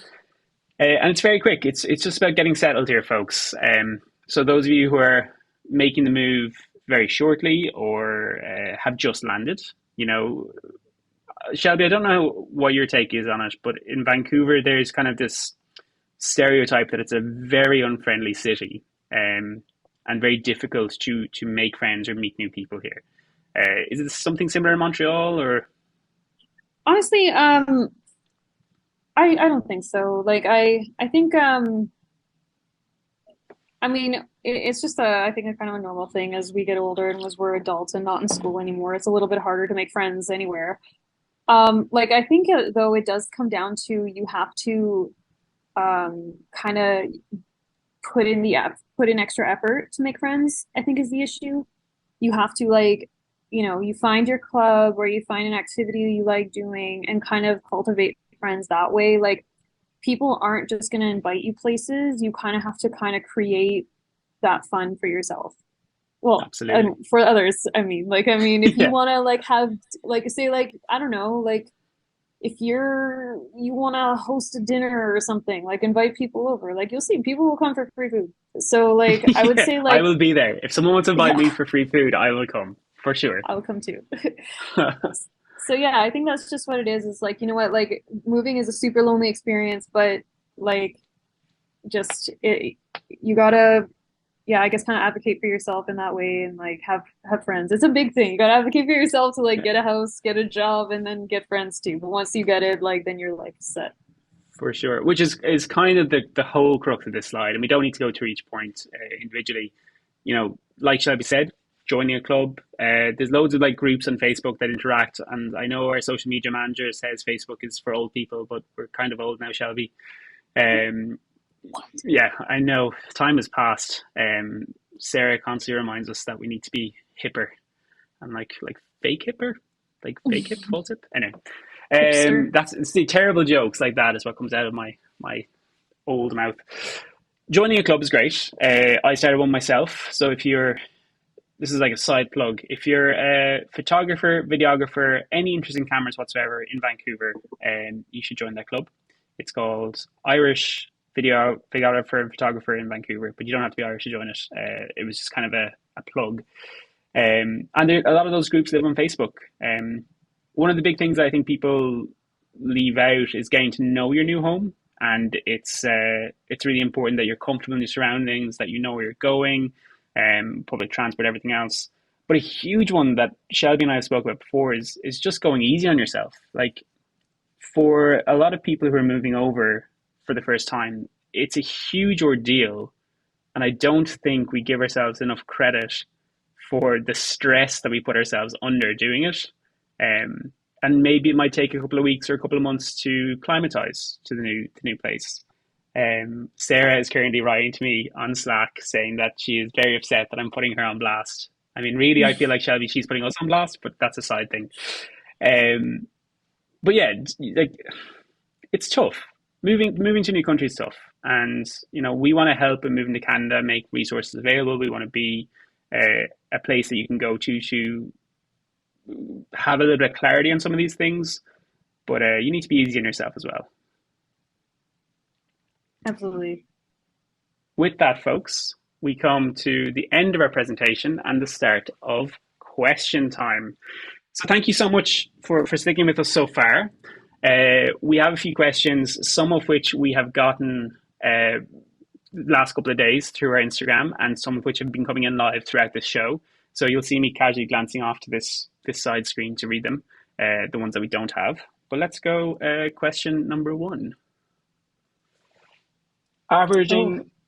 And it's very quick. It's just about getting settled here, folks. So those of you who are making the move very shortly or have just landed, Shelby, I don't know what your take is on it, but in Vancouver, there's kind of this stereotype that it's a very unfriendly city. And very difficult to make friends or meet new people here. Is it something similar in Montreal, or? Honestly, I don't think so. Like I think I mean it's just I think a kind of a normal thing as we get older and as we're adults and not in school anymore. It's a little bit harder to make friends anywhere. Like I think though it does come down to you have to kind of put in extra effort to make friends, I think is the issue. You have to like, you find your club or you find an activity you like doing and kind of cultivate friends that way. Like people aren't just going to invite you places. You kind of have to kind of create that fun for yourself. Well, absolutely. And for others, I mean, if you want to like have like say like I don't know, like if you want to host a dinner or something, like invite people over, like you'll see people will come for free food. So like I would say like I will be there. If someone wants to invite me for free food, I will come for sure. I'll come too. So yeah, I think that's just what it is. It's like, like moving is a super lonely experience, but like you gotta I guess kind of advocate for yourself in that way and like have friends. It's a big thing. You gotta advocate for yourself to like get a house, get a job, and then get friends too. But once you get it, like then your life is set. For sure, which is kind of the whole crux of this slide, and we don't need to go through each point individually. Like Shelby said, joining a club. There's loads of like groups on Facebook that interact, and I know our social media manager says Facebook is for old people, but we're kind of old now, Shelby. Yeah, I know. Time has passed. Sarah constantly reminds us that we need to be hipper and like fake hipper, like fake hip, false hip. Anyway, it's the terrible jokes like that is what comes out of my old mouth. Joining a club is great. I started one myself. So this is like a side plug. If you're a photographer, videographer, any interest in cameras whatsoever in Vancouver, you should join that club. It's called Irish videographer and photographer in Vancouver, but you don't have to be Irish to join it. It was just kind of a plug. And a lot of those groups live on Facebook. One of the big things I think people leave out is getting to know your new home. And it's really important that you're comfortable in your surroundings, that you know where you're going, public transport, everything else. But a huge one that Shelby and I have spoken about before is just going easy on yourself. Like for a lot of people who are moving over for the first time, it's a huge ordeal. And I don't think we give ourselves enough credit for the stress that we put ourselves under doing it. And maybe it might take a couple of weeks or a couple of months to climatize to the new place. Sarah is currently writing to me on Slack saying that she is very upset that I'm putting her on blast. I mean, really, I feel like Shelby, she's putting us on blast, but that's a side thing. But yeah, like it's tough. Moving to a new country is tough. And, we want to help in Moving to Canada make resources available. We want to be a place that you can go to have a little bit of clarity on some of these things, but you need to be easy on yourself as well. Absolutely. With that, folks, we come to the end of our presentation and the start of question time. So thank you so much for sticking with us so far. We have a few questions, some of which we have gotten last couple of days through our Instagram, and some of which have been coming in live throughout this show. So you'll see me casually glancing off to this side screen to read them, the ones that we don't have. But let's go question number 1.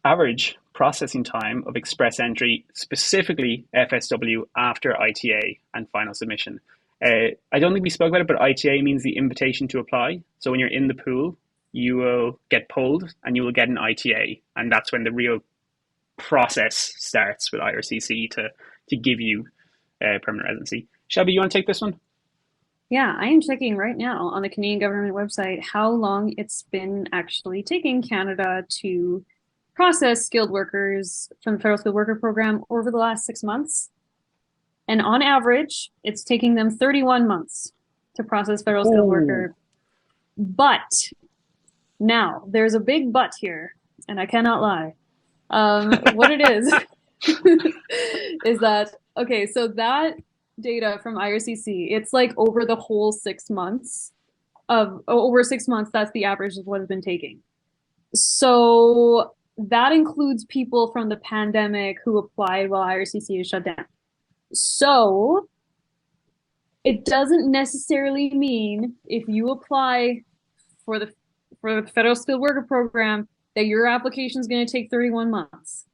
Average processing time of express entry, specifically FSW, after ITA and final submission. I don't think we spoke about it, but ITA means the invitation to apply. So when you're in the pool, you will get pulled and you will get an ITA. And that's when the real process starts with IRCC to give you permanent residency. Shelby, you want to take this one? Yeah, I am checking right now on the Canadian government website how long it's been actually taking Canada to process skilled workers from the Federal Skilled Worker Program over the last 6 months. And on average, it's taking them 31 months to process federal skilled worker. But now there's a big but here, and I cannot lie. What it is is that, okay, so that data from IRCC, it's like over the whole 6 months over 6 months, that's the average of what has been taking. So that includes people from the pandemic who applied while IRCC is shut down. So it doesn't necessarily mean if you apply for the Federal Skilled Worker Program that your application is going to take 31 months.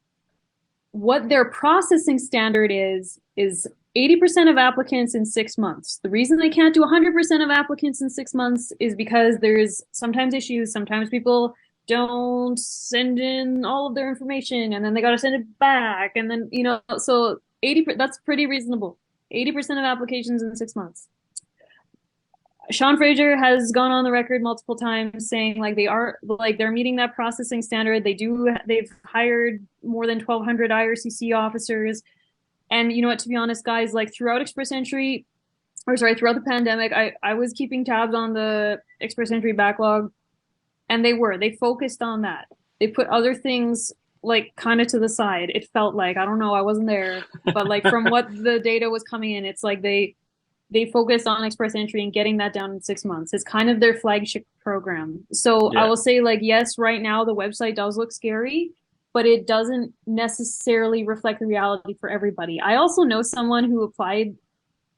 What their processing standard is 80% of applicants in 6 months. The reason they can't do 100% of applicants in 6 months is because there's sometimes issues. Sometimes people don't send in all of their information and then they got to send it back. And then, so 80%, that's pretty reasonable. 80% of applications in 6 months. Sean Fraser has gone on the record multiple times saying they're meeting that processing standard. They've hired more than 1,200 IRCC officers. And you know what, to be honest, guys, throughout the pandemic, I was keeping tabs on the express entry backlog, and they focused on that. They put other things kind of to the side. It felt like, I don't know, I wasn't there, but from what the data was coming in, it's like they focused on express entry and getting that down in 6 months. It's kind of their flagship program. So yeah. I will say, yes, right now the website does look scary, but it doesn't necessarily reflect the reality for everybody. I also know someone who applied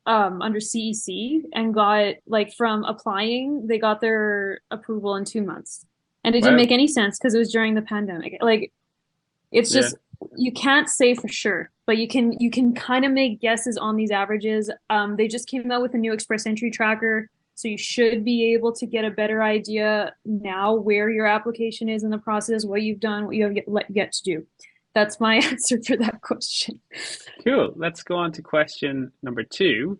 under CEC and got, from applying, they got their approval in 2 months. And it didn't make any sense because it was during the pandemic. It's just, you can't say for sure, but you can kind of make guesses on these averages. They just came out with a new express entry tracker, so you should be able to get a better idea now where your application is in the process, what you've done, what you have yet to do. That's my answer for that question. Cool. Let's go on to question number 2.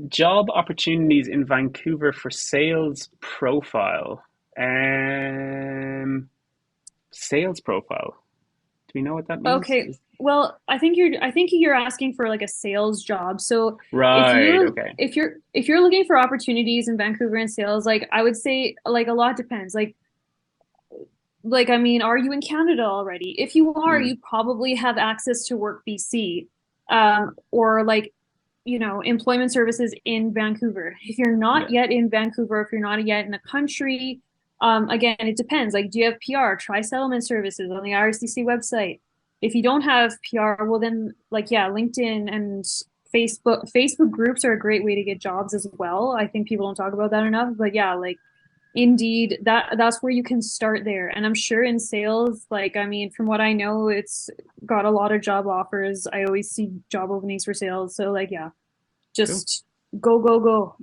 Job opportunities in Vancouver for sales profile. Sales profile. Do we know what that means? Okay. Well, I think you're asking for a sales job. So right. If you're looking for opportunities in Vancouver in sales, I would say a lot depends. I mean, are you in Canada already? If you are, you probably have access to Work BC, or employment services in Vancouver. If you're not yet in Vancouver, if you're not yet in the country, again, it depends. Do you have PR? Try settlement services on the IRCC website. If you don't have PR, well then, LinkedIn and Facebook groups are a great way to get jobs as well. I think people don't talk about that enough, but yeah, Indeed, that's where you can start there. And I'm sure in sales, from what I know, it's got a lot of job offers. I always see job openings for sales. So just go.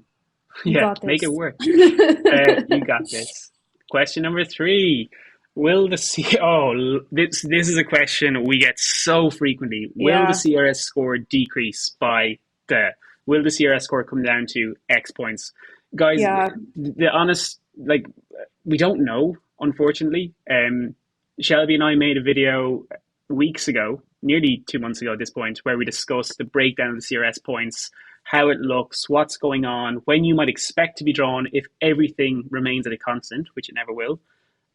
Yeah, make it work. You got this. Question number 3. Will the this is a question we get so frequently. Will the CRS score decrease will the CRS score come down to X points? Guys, the honest, we don't know unfortunately. Shelby and I made a video weeks ago, nearly 2 months ago at this point, where we discussed the breakdown of the CRS points, how it looks, what's going on, when you might expect to be drawn if everything remains at a constant, which it never will.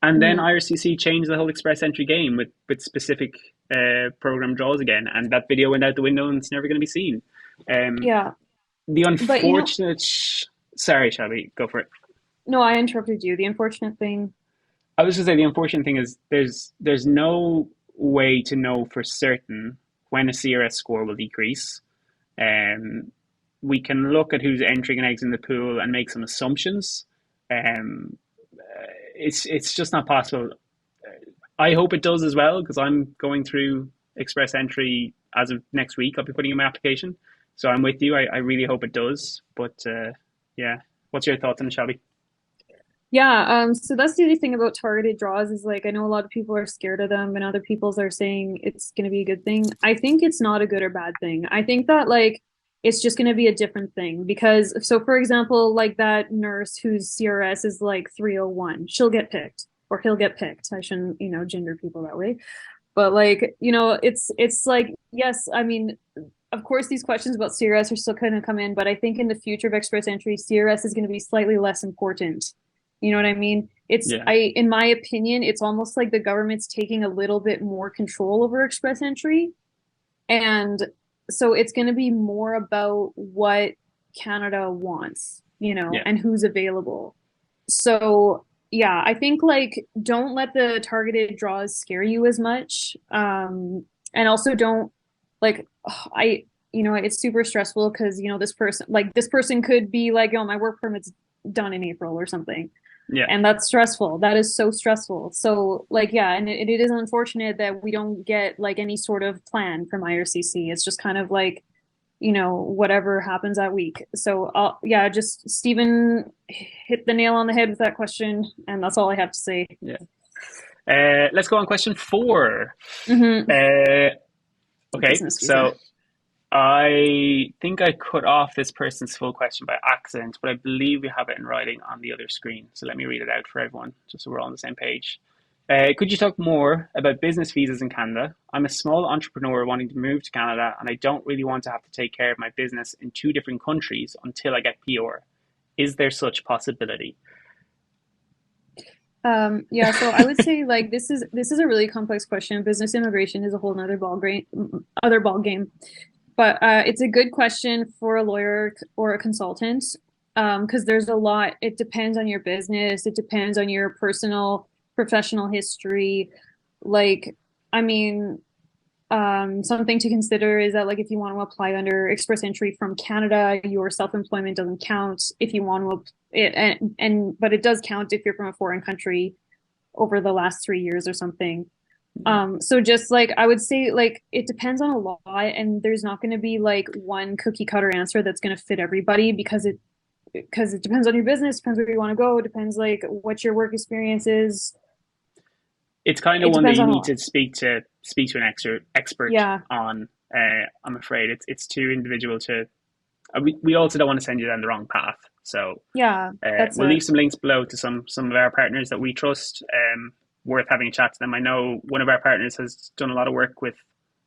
And then IRCC changed the whole express entry game with specific program draws again. And that video went out the window and it's never going to be seen. Yeah. The But you know, unfortunate... Sorry, Shelby, go for it. no, I interrupted you. The unfortunate thing. I was going to say the unfortunate thing is there's no way to know for certain when a CRS score will decrease. We can look at who's entering an eggs in the pool and make some assumptions. It's just not possible. I hope it does as well, because I'm going through express entry as of next week. I'll be putting in my application. So I'm with you. I really hope it does. But yeah, what's your thoughts on it, Shelby? Yeah, so that's the other thing about targeted draws is like I know a lot of people are scared of them and other people are saying it's going to be a good thing. I think it's not a good or bad thing. I think that like it's just going to be a different thing because so for example, like that nurse whose CRS is like 301, she'll get picked or he'll get picked. I shouldn't, gender people that way. But like, it's like, yes, I mean, of course, these questions about CRS are still going to come in, but I think in the future of express entry, CRS is going to be slightly less important. You know what I mean? In my opinion, it's almost like the government's taking a little bit more control over express entry. And so it's going to be more about what Canada wants, and who's available. So yeah, I think like don't let the targeted draws scare you as much. And also don't like it's super stressful because this person could be like, oh, my work permit's done in April or something. Yeah. And that's stressful. That is so stressful. So like, yeah, and it is unfortunate that we don't get like any sort of plan from IRCC. It's just kind of like, whatever happens that week. So yeah, just Stephen hit the nail on the head with that question. And that's all I have to say. Yeah. Let's go on question 4. Okay, so I think I cut off this person's full question by accident, but I believe we have it in writing on the other screen. So let me read it out for everyone, just so we're all on the same page. Could you talk more about business visas in Canada? I'm a small entrepreneur wanting to move to Canada, and I don't really want to have to take care of my business in 2 different countries until I get PR. Is there such possibility? Yeah, so I would say like this is a really complex question. Business immigration is a whole other ball game. But it's a good question for a lawyer or a consultant because there's a lot. It depends on your business. It depends on your professional history. Like, I mean, something to consider is that like if you want to apply under express entry from Canada, your self-employment doesn't count. If you want to, but it does count if you're from a foreign country over the last 3 years or something. So just like I would say like it depends on a lot and there's not going to be like one cookie cutter answer that's going to fit everybody because it depends on your business, depends where you want to go, depends like what your work experience is. It's kind of one that you need to speak to an expert on. I'm afraid it's too individual to. We also don't want to send you down the wrong path. So yeah, we'll leave some links below to some of our partners that we trust. Worth having a chat to them. I know one of our partners has done a lot of work with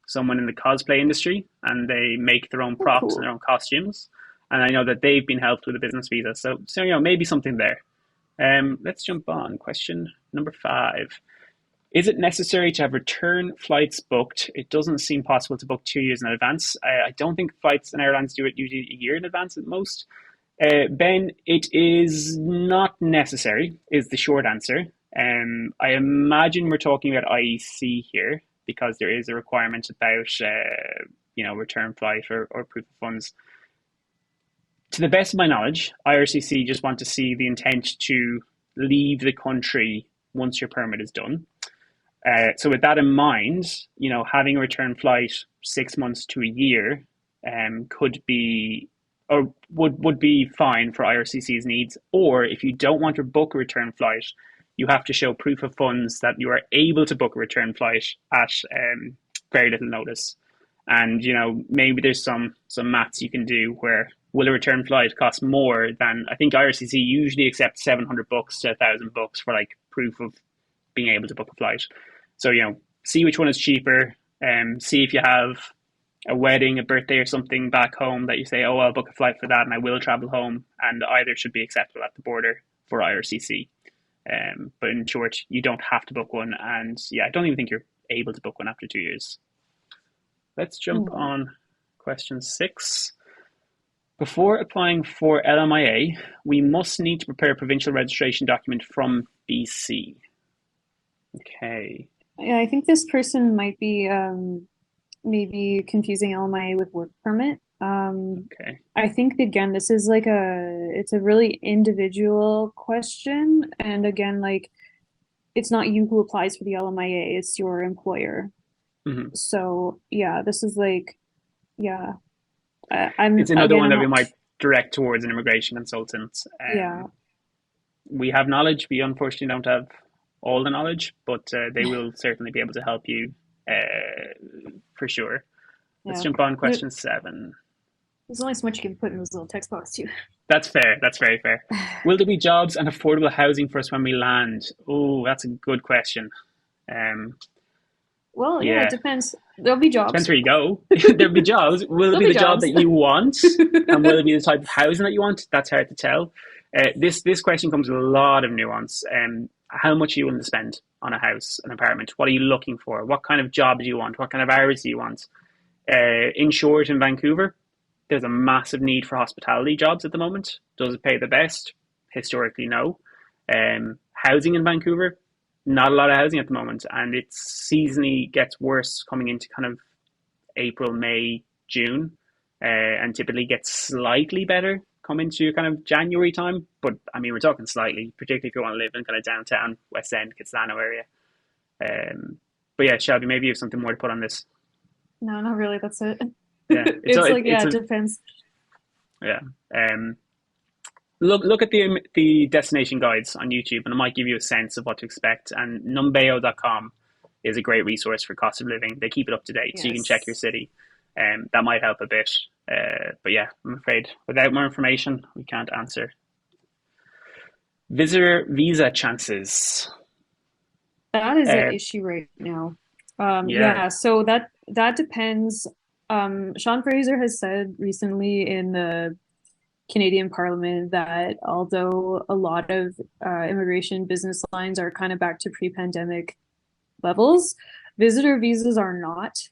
someone in the cosplay industry and they make their own props and their own costumes. And I know that they've been helped with a business visa. So maybe something there. Let's jump on. Question number 5. Is it necessary to have return flights booked? It doesn't seem possible to book 2 years in advance. I don't think flights and airlines do it usually a year in advance at most. Ben, it is not necessary, is the short answer. I imagine we're talking about IEC here because there is a requirement about return flight or proof of funds. To the best of my knowledge, IRCC just want to see the intent to leave the country once your permit is done. So with that in mind, having a return flight 6 months to a year could be or would be fine for IRCC's needs. Or if you don't want to book a return flight, you have to show proof of funds that you are able to book a return flight at very little notice. And, maybe there's some maths you can do where will a return flight cost more than, I think IRCC usually accepts $700 to $1,000 for like proof of being able to book a flight. So, see which one is cheaper, see if you have a wedding, a birthday or something back home that you say, oh, I'll book a flight for that and I will travel home, and either should be acceptable at the border for IRCC. But in short, you don't have to book one, and I don't even think you're able to book one after 2 years. Let's jump on question 6. Before applying for LMIA, we must need to prepare a provincial registration document from BC. Okay. Yeah, I think this person might be maybe confusing LMIA with work permit. Okay. I think again, this is like it's a really individual question, and again, like it's not you who applies for the LMIA, it's your employer. Mm-hmm. So yeah, this is like, yeah. It's another one that we might direct towards an immigration consultant. Yeah. We have knowledge. We unfortunately don't have all the knowledge, but they will certainly be able to help you for sure. Let's jump on question 7. There's only so much you can put in those little text boxes too. That's fair. That's very fair. Will there be jobs and affordable housing for us when we land? Oh, that's a good question. Well, yeah, it depends. There'll be jobs. Depends where you go. There'll be jobs. Will it be the job that you want? And will it be the type of housing that you want? That's hard to tell. This question comes with a lot of nuance. How much are you willing to spend on a house, an apartment? What are you looking for? What kind of job do you want? What kind of hours do you want? In short, in Vancouver, there's a massive need for hospitality jobs at the moment. Does it pay the best? Historically, no. Housing in Vancouver, not a lot of housing at the moment, and it seasonally gets worse coming into kind of April, May, June, and typically gets slightly better come into kind of January time. But I mean, we're talking slightly, particularly if you want to live in kind of downtown, West End, Kitsilano area. But yeah, Shelby, maybe you have something more to put on this. No, not really. That's it. Yeah, it depends. Yeah. Look at the destination guides on YouTube, and it might give you a sense of what to expect. And numbeo.com is a great resource for cost of living. They keep it up to date, so you can check your city. That might help a bit. But yeah, I'm afraid without more information, we can't answer. Visitor visa chances. That is an issue right now. So that depends. Sean Fraser has said recently in the Canadian Parliament that although a lot of immigration business lines are kind of back to pre-pandemic levels, visitor visas are not.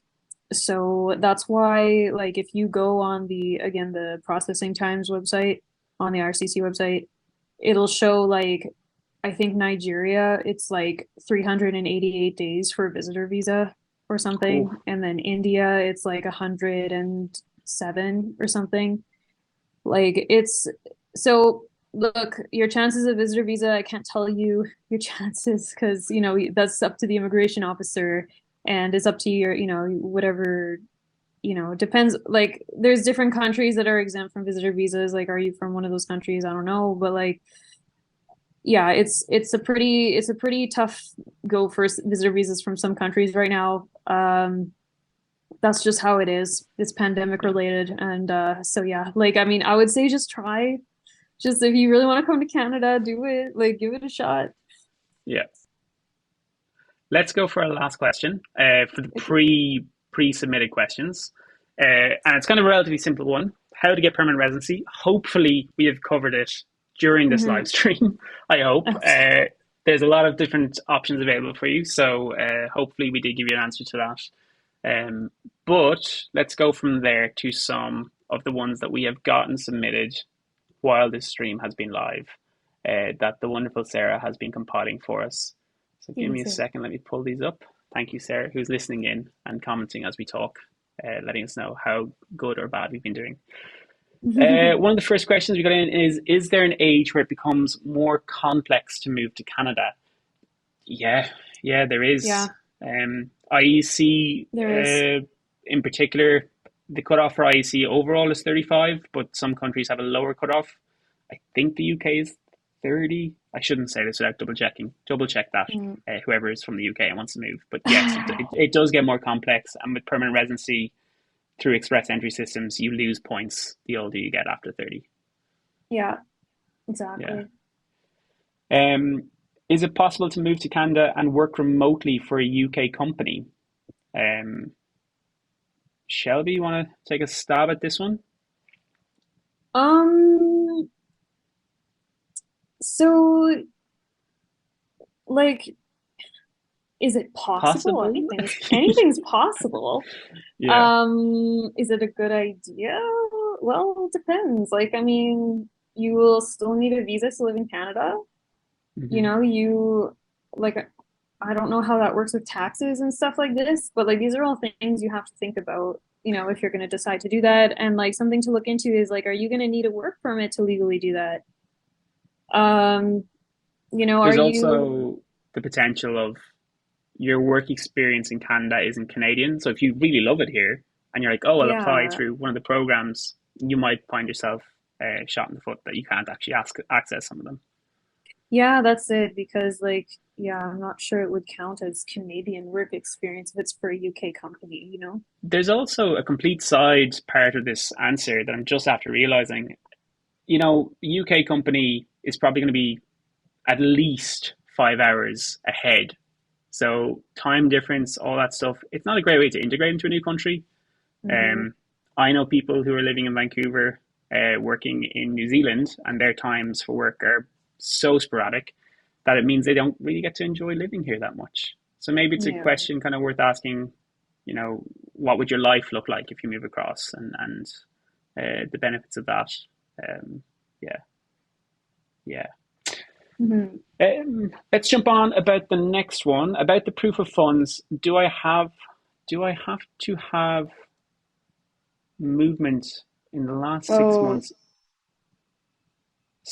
So that's why, like, if you go on the Processing Times website, on the RCC website, it'll show, like, I think Nigeria, it's like 388 days for a visitor visa or something. Ooh. And then India, it's like 107 or something. Like, so look, your chances of visitor visa, I can't tell you your chances because, that's up to the immigration officer, and it's up to your, whatever, depends. Like, there's different countries that are exempt from visitor visas. Like, are you from one of those countries? I don't know. But like, yeah, it's a pretty tough go for visitor visas from some countries right now. That's just how it is. It's pandemic related. And so, yeah, like, I mean, I would say just try. Just if you really want to come to Canada, do it. Like, give it a shot. Yeah. Let's go for our last question for the pre-submitted questions. And it's kind of a relatively simple one. How to get permanent residency. Hopefully, we have covered it during this live stream. I hope. There's a lot of different options available for you. So hopefully we did give you an answer to that. But let's go from there to some of the ones that we have gotten submitted while this stream has been live, that the wonderful Sarah has been compiling for us. So give me a second, let me pull these up. Thank you, Sarah, who's listening in and commenting as we talk, letting us know how good or bad we've been doing. One of the first questions we got in is there an age where it becomes more complex to move to Canada? Yeah, there is. Yeah. IEC, in particular, the cutoff for IEC overall is 35, but some countries have a lower cutoff. I think the UK is 30. I shouldn't say this without double checking. Double check that, whoever is from the UK and wants to move. But yes, it does get more complex. And with permanent residency through express entry systems, you lose points the older you get after 30. Yeah, exactly. Yeah. Is it possible to move to Canada and work remotely for a UK company? Um, Shelby, you want to take a stab at this one? Um, so like, is it possible? Possible? Anything's possible. Yeah. Is it a good idea? Well, it depends. Like, I mean, you will still need a visa to live in Canada. You Hmm. know, like, I don't know how that works with taxes and stuff like this, but like these are all things you have to think about, if you're going to decide to do that. And like something to look into is like, are you going to need a work permit to legally do that? Um, are There's you, also the potential of your work experience in Canada isn't Canadian. So if you really love it here and you're like, oh, I'll apply yeah. through one of the programs, you might find yourself shot in the foot that you can't actually access some of them. Yeah, that's it. Because like, yeah, I'm not sure it would count as Canadian work experience if it's for a UK company. There's also a complete side part of this answer that I'm just after realizing. UK company is probably going to be at least 5 hours ahead. So time difference, all that stuff, it's not a great way to integrate into a new country. Hmm. Um, I know people who are living in Vancouver, working in New Zealand, and their times for work are so sporadic that it means they don't really get to enjoy living here that much. So maybe it's a Yeah. question kind of worth asking, what would your life look like if you move across, and the benefits of that. Yeah, yeah. Hmm. Let's jump on about the next one about the proof of funds. Do I have to have movement in the last six Oh, months?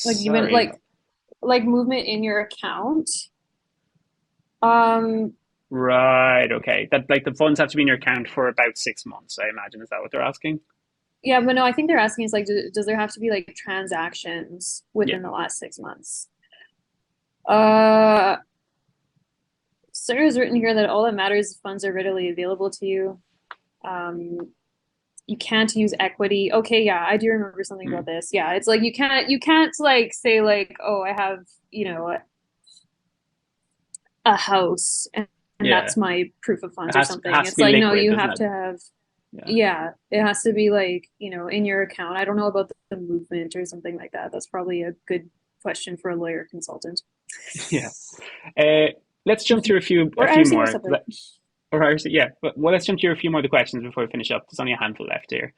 like you meant Sorry. like movement in your account. Um, Right, okay. That like the funds have to be in your account for about 6 months, I imagine. Is that what they're asking? yeah, but no, I think they're asking is like, does there have to be like transactions Yeah. within the last 6 months? Uh, Sarah's written here that all that matters is funds are readily available to you. Um, you can't use equity. Okay, yeah, I do remember something about Mm. this. Yeah, it's like you can't like say like, oh, I have, a house and Yeah. that's my proof of It funds or has it something. has to It's be like, no, liquid, you doesn't have it? to have, Yeah. yeah, it has to be like, in your account. I don't know about the movement or something like that. That's probably a good question for a lawyer consultant. Yeah. Uh, let's jump through a Or few RC or more. something. Or actually, yeah, but let's jump through a few more of the questions before we finish up. There's only a handful left here.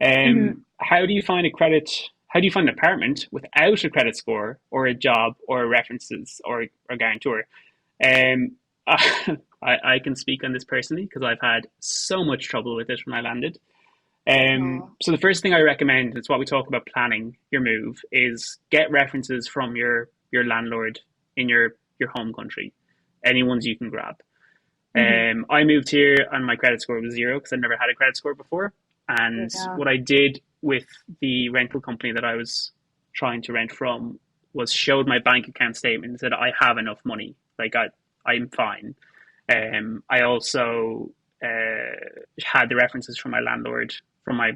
Hmm. How do you find a credit? How do you find an apartment without a credit score or a job or references or guarantor? Um, I can speak on this personally because I've had so much trouble with it when I landed. Oh. So the first thing I recommend, it's what we talk about planning your move, is get references from your landlord in your home country, any ones you can grab. Hmm. I moved here and my credit score was zero because I'd never had a credit score before. And Yeah. what I did with the rental company that I was trying to rent from was showed my bank account statement and said I have enough money. Like I'm fine. I also had the references from my landlord from my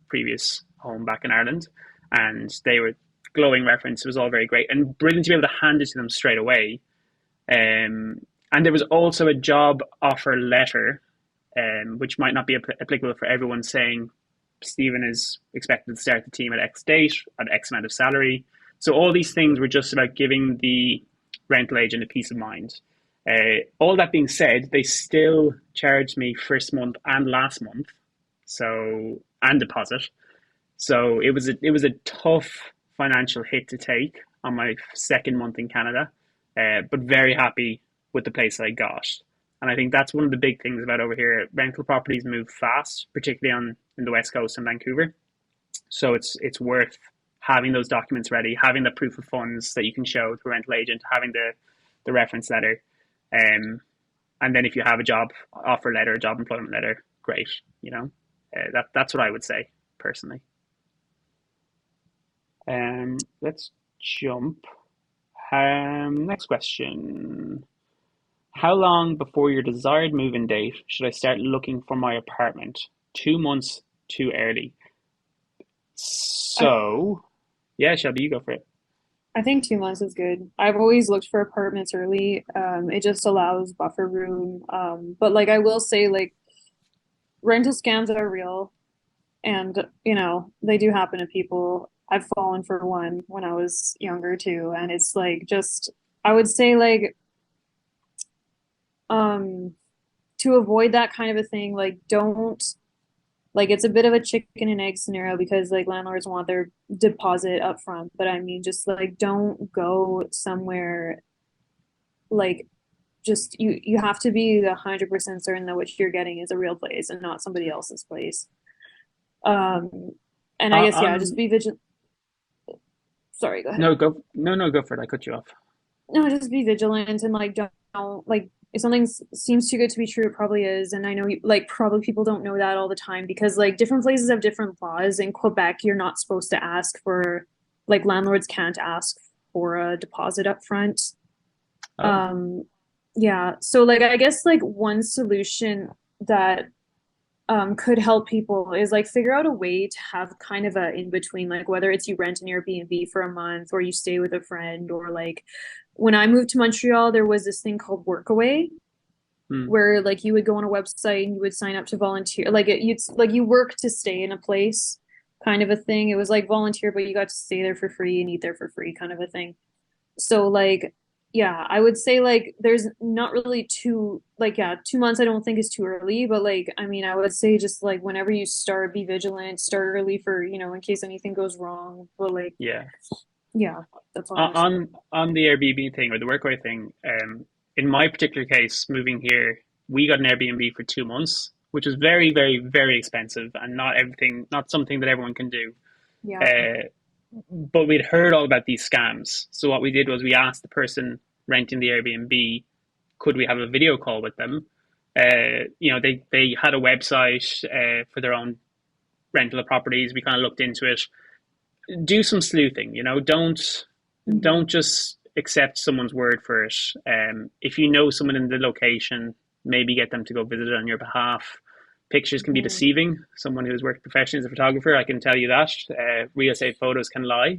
previous home back in Ireland, and they were glowing reference. It was all very great and brilliant to be able to hand it to them straight away. And there was also a job offer letter, which might not be applicable for everyone, saying Stephen is expected to start the team at X date, at X amount of salary. So all these things were just about giving the rental agent a peace of mind. All that being said, they still charged me first month and last month, so and deposit. So it was a tough financial hit to take on my second month in Canada, but very happy with the place I got. And I think that's one of the big things about over here. Rental properties move fast, particularly on in the West Coast and Vancouver. So it's worth having those documents ready, having the proof of funds that you can show to a rental agent, having the reference letter, and then if you have a job offer letter, job employment letter, great. That's what I would say personally. Let's jump. Next question. How long before your desired move-in date should I start looking for my apartment? 2 months too early. I, So, yeah, Shelby, you go for it. I think 2 months is good. I've always looked for apartments early. It just allows buffer room. But like I will say, like rental scams are real, and they do happen to people. I've fallen for one when I was younger too, and it's like just I would say like um to avoid that kind of a thing, like don't like it's a bit of a chicken and egg scenario because like landlords want their deposit up front, but I mean just like don't go somewhere like just you have to be 100% certain that what you're getting is a real place and not somebody else's place. Um and I guess yeah, just be vigilant. Sorry, go ahead. No, go for it. I cut you off. No, just be vigilant and like don't like if something seems too good to be true, it probably is. And I know like probably people don't know that all the time because like different places have different laws. In Quebec, you're not supposed to ask for like landlords can't ask for a deposit up front. Oh. Yeah. So like I guess like one solution that could help people is like figure out a way to have kind of a in between, like whether it's you rent an Airbnb for a month or you stay with a friend, or like when I moved to Montreal, there was this thing called Workaway, where like you would go on a website and you would sign up to volunteer, like you work to stay in a place, kind of a thing. It was like volunteer, but you got to stay there for free and eat there for free, kind of a thing. So like yeah, I would say like there's not really too like yeah, 2 months I don't think is too early, but like I mean I would say just like whenever you start, be vigilant, start early for in case anything goes wrong. But like Yeah. That's all I'm On the Airbnb thing or the workaway thing, in my particular case, moving here, we got an Airbnb for 2 months, which was very, very, very expensive and not something that everyone can do. Yeah. But we'd heard all about these scams. So what we did was we asked the person renting the Airbnb, could we have a video call with them? They had a website for their own rental of properties. We kind of looked into it. Do some sleuthing, don't just accept someone's word for it. If you know someone in the location, maybe get them to go visit it on your behalf. Pictures can be deceiving. Someone who's worked professionally as a photographer, I can tell you that. Real estate photos can lie.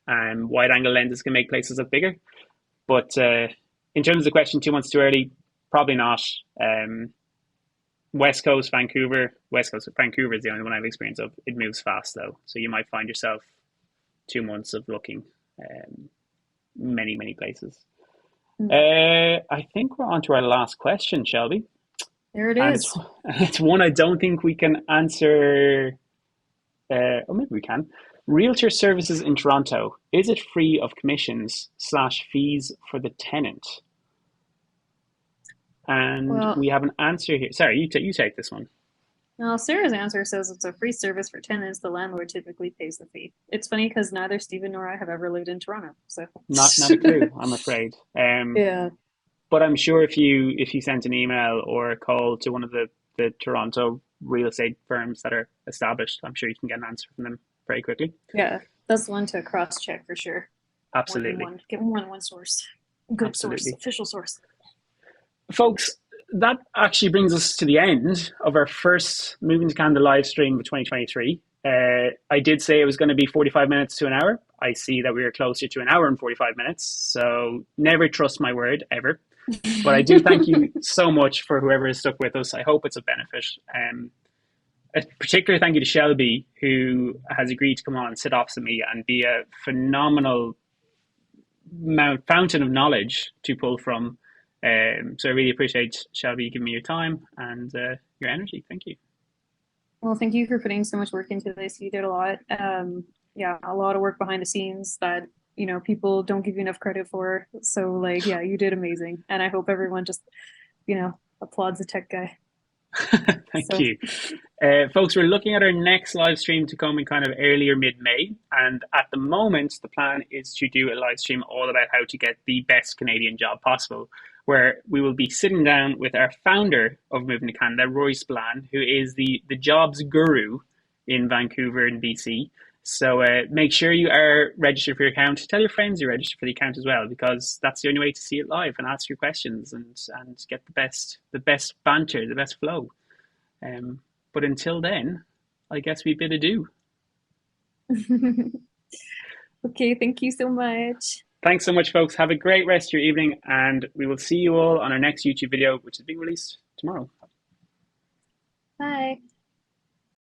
Wide angle lenses can make places look bigger. But in terms of the question, 2 months too early, probably not. West Coast Vancouver is the only one I've experienced of. It moves fast though, so you might find yourself 2 months of looking many places. I think we're on to our last question, Shelby. There it is. It's one I don't think we can answer. Or maybe we can. Realtor services in Toronto, is it free of commissions/fees for the tenant? And we have an answer here. Sorry, you take this one. Well, Sarah's answer says it's a free service for tenants. The landlord typically pays the fee. It's funny because neither Stephen nor I have ever lived in Toronto, so not a clue, I'm afraid. Yeah. But I'm sure if you sent an email or a call to one of the Toronto real estate firms that are established, I'm sure you can get an answer from them very quickly. Yeah, that's one to cross-check for sure. Absolutely. Give them one source. Good Absolutely. source, official source. Folks, that actually brings us to the end of our first Moving to Canada live stream of 2023. I did say it was going to be 45 minutes to an hour. I see that we are closer to an hour and 45 minutes, so never trust my word, ever. But I do thank you so much for whoever has stuck with us. I hope it's a benefit. A particular thank you to Shelby, who has agreed to come on and sit opposite me and be a phenomenal fountain of knowledge to pull from. So I really appreciate, Shelby, giving me your time and your energy. Thank you. Well, thank you for putting so much work into this. You did a lot. Yeah, a lot of work behind the scenes that people don't give you enough credit for. So like, yeah, you did amazing. And I hope everyone just, applauds the tech guy. Thank you. Folks, we're looking at our next live stream to come in kind of early or mid-May. And at the moment, the plan is to do a live stream all about how to get the best Canadian job possible, where we will be sitting down with our founder of Moving to Canada, Ruairi Spillane, who is the jobs guru in Vancouver and BC. So make sure you are registered for your account. Tell your friends you're registered for the account as well, because that's the only way to see it live and ask your questions and get the best banter, the best flow. But until then, I guess we bid adieu. Okay, thank you so much. Thanks so much, folks. Have a great rest of your evening, and we will see you all on our next YouTube video, which is being released tomorrow. Bye.